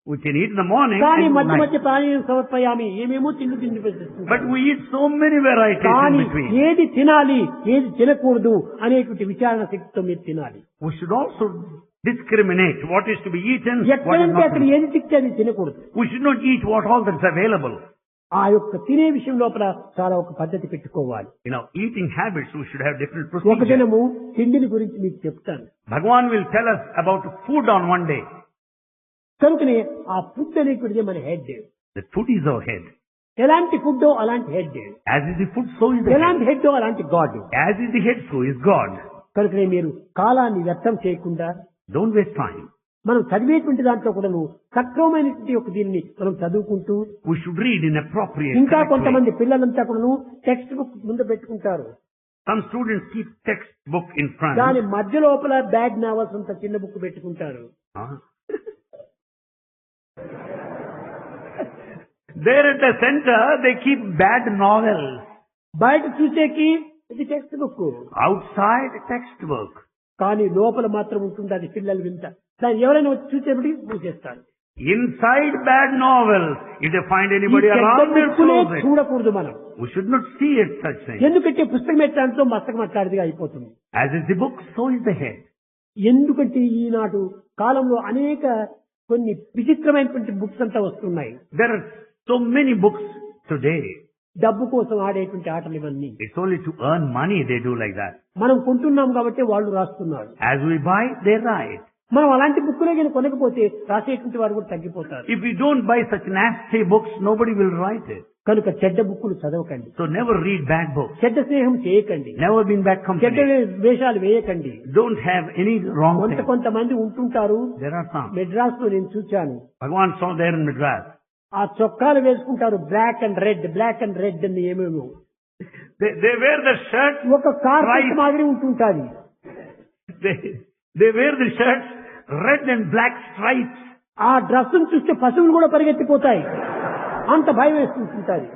We can eat in the morning కానీ and మధ్య night. మధ్య ప్రాణాయామం సమర్పయామి ఏమేమో తిండి పెట్టేస్తుంది. But we eat so many varieties in కానీ between. ఏది తినాలి ఏది తినకూడదు అనేటువంటి విచారణ శక్తితో మీరు తినాలి. We should also discriminate what is to be eaten, what is ఎక్కడంటే not. అక్కడ ఏది తిక్కి అది తినకూడదు. We should not eat what all that's available. ఆ యొక్క తినే విషయం లోపల చాలా ఒక పద్ధతి పెట్టుకోవాలి. In our eating habits, we should have different ఒక procedures. దినము తిండిని గురించి మీకు చెప్తాను. Bhagavan will tell us about food on one day. కనుకనే ఆ ఫుడ్ అనేటువంటిది మన head. The food is our head. ఎలాంటి ఫుడ్ అలాంటి head, As is the food, so is the head. ఎలాంటి హెడ్ అలాంటి God. As is the head, so is God. కనుకనే మీరు కాలాన్ని వ్యర్థం చేయకుండా Don't waste time. మనం చదివేటువంటి దాంట్లో కూడా సక్రమమైనటువంటి ఒక దీన్ని మనం చదువుకుంటూ, We should read in appropriate, ఇంకా correct way. కొంతమంది పిల్లలంతా కూడా టెక్స్ట్ బుక్ ముందు పెట్టుకుంటారు, Some students keep textbook in front. దాని మధ్య లోపల బ్యాడ్ నావల్స్ అంత చిన్న బుక్ పెట్టుకుంటారు. Huh? There at the center, they keep bad novels. బయట చూసేకి ఇది టెక్స్ట్ బుక్, Outside, textbook. కానీ లోపల మాత్రం ఉంటుంది అది పిల్లలు వింత. దాన్ని ఎవరైనా వచ్చి చూసేప్పటికి మూసేస్తారు. Inside bad novels. If they find ఈ anybody చెడ్డ around, they'll బుక్కునే close it. చూడకూడదు మనం. We should not see it such things. ఎందుకంటే పుస్తకం ఎట్లాంటితో మస్తకం అట్లాంటిదిగా అయిపోతుంది. As is the book, so is the head. ఎందుకంటే ఈనాడు కాలంలో అనేక కొన్ని విచిత్రమైనటువంటి బుక్స్ అంతా వస్తున్నాయి. There are so many books today. డబ్బు కోసం ఆడేటువంటి ఆటలు ఇవన్నీ. It's only to earn money they do like that. మనం కొంటున్నాం కాబట్టి వాళ్ళు రాస్తున్నారు. As we buy, they write. మనం అలాంటి బుక్కులే కానీ కొనకపోతే రాసేటువంటి వారు కూడా తగ్గిపోతారు. If we don't buy such nasty books, nobody will write it. కనుక చెడ్డ బుక్కులు చదవకండి, So never read bad books. చెడ్డ స్నేహం చేయకండి, Never be in bad చెడ్డ company. వేషాలు వేయకండి. Don't have any wrong thing. కొంతమంది ఉంటుంటారు. There are some. మెడ్రాస్ లో నేను చూచాను, Bhagavan saw there in Madras. ఆ చొక్కాలు వేసుకుంటారు బ్లాక్ అండ్ రెడ్ అని ఏమేమో. They wear the shirt. ఒక కార్పెట్ Right. మాదిరి ఉంటుంటాది. They wear the shirts, red and black stripes. ఆ డ్రెస్ చూస్తే పశువులు కూడా పరిగెత్తిపోతాయి, అంత భయం వేస్తుంటుంది.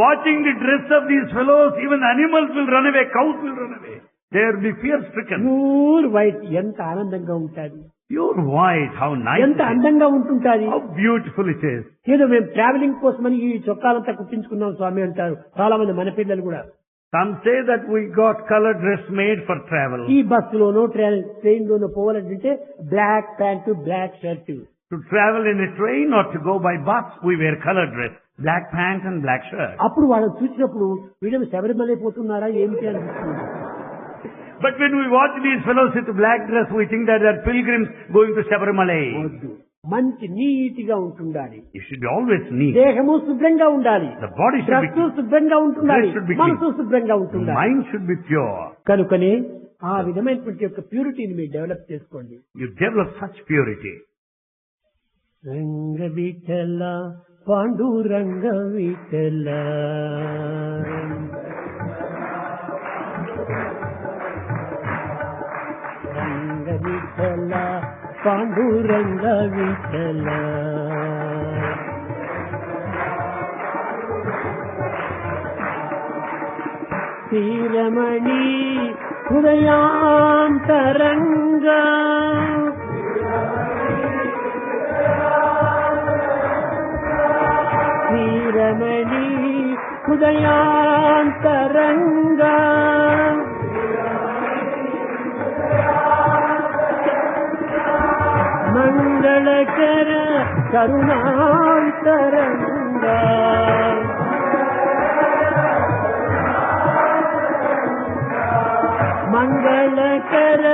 Watching the dress of these fellows, even animals will run away, cows will run away. They will be fear stricken. Pure white ఎంత ఆనందంగా ఉంటుంది, Pure white, how nice ఎంత it is. అందంగా ఉంటుంటుంది. How beautiful it is. ఏదో మేము travelling కోసమని ఈ చొక్కాలంతా కుట్టించుకున్నాం స్వామి అంటారు చాలా మంది మన పిల్లలు కూడా. Some say that we got color dress made for travel. ఈ బస్సులోనో ట్రైన్ లోనో పోవాలంటే black pant black shirt. To travel in a train or to go by bus, we wear color dress, black pants and black shirt. అప్పుడు వాళ్ళని చూసినప్పుడు వీళ్ళని శబరిమల పోతున్నారా ఏమిటి అనిపిస్తుంది. But when we watch these fellows with black dress, we think that they're pilgrims going to Sabarimala. వద్దు, మంచి నీటిగా ఉంటుండాలి, You should be always neat. దేహము శుభ్రంగా ఉండాలి, The body should be dress clean. శుభ్రంగా ఉంటుండాలి, Dress should be clean. మనసు శుభ్రంగా ఉంటుండాలి. Mind should be pure. కనుకనే ఆ విధమైనటువంటి యొక్క ప్యూరిటీని మీరు డెవలప్ చేసుకోండి. You develop such purity. రంగ విఠల పాండురంగ విఠల, రంగ విఠల పాండురంగ విఠల, శ్రీరమణి హృదయాంతరంగా, శ్రీరమణి హృదయాంతరంగా, మంగళకర కరుణాంతరంగా, మంగళకర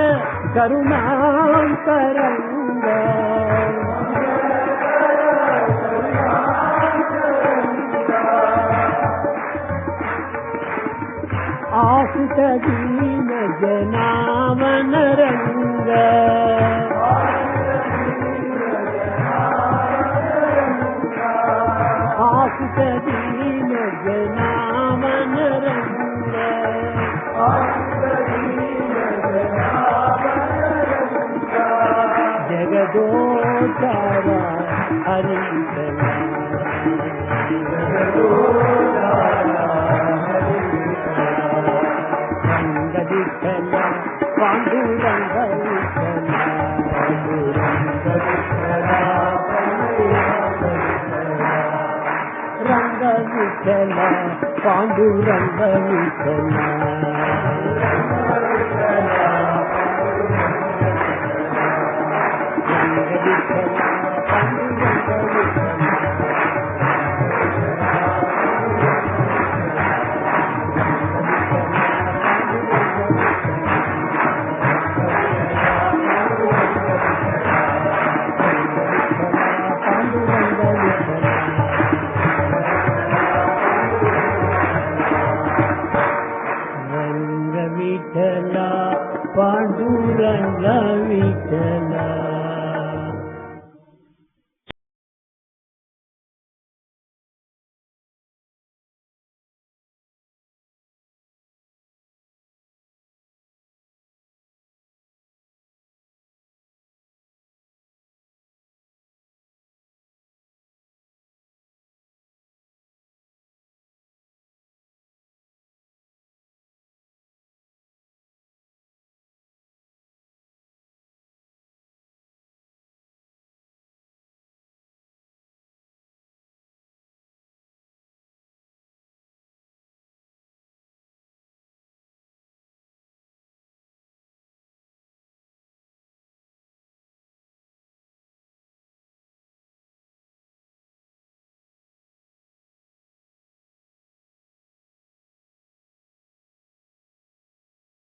కరుణాంతరంగ ఆశిత దీన జనామనరంగ ఆశిత దీన జనామనరంగ జగదోచార హరికల రంగదిక్కల పాండురంగ రంగదిక్కల పాండురంగ పాండురంగ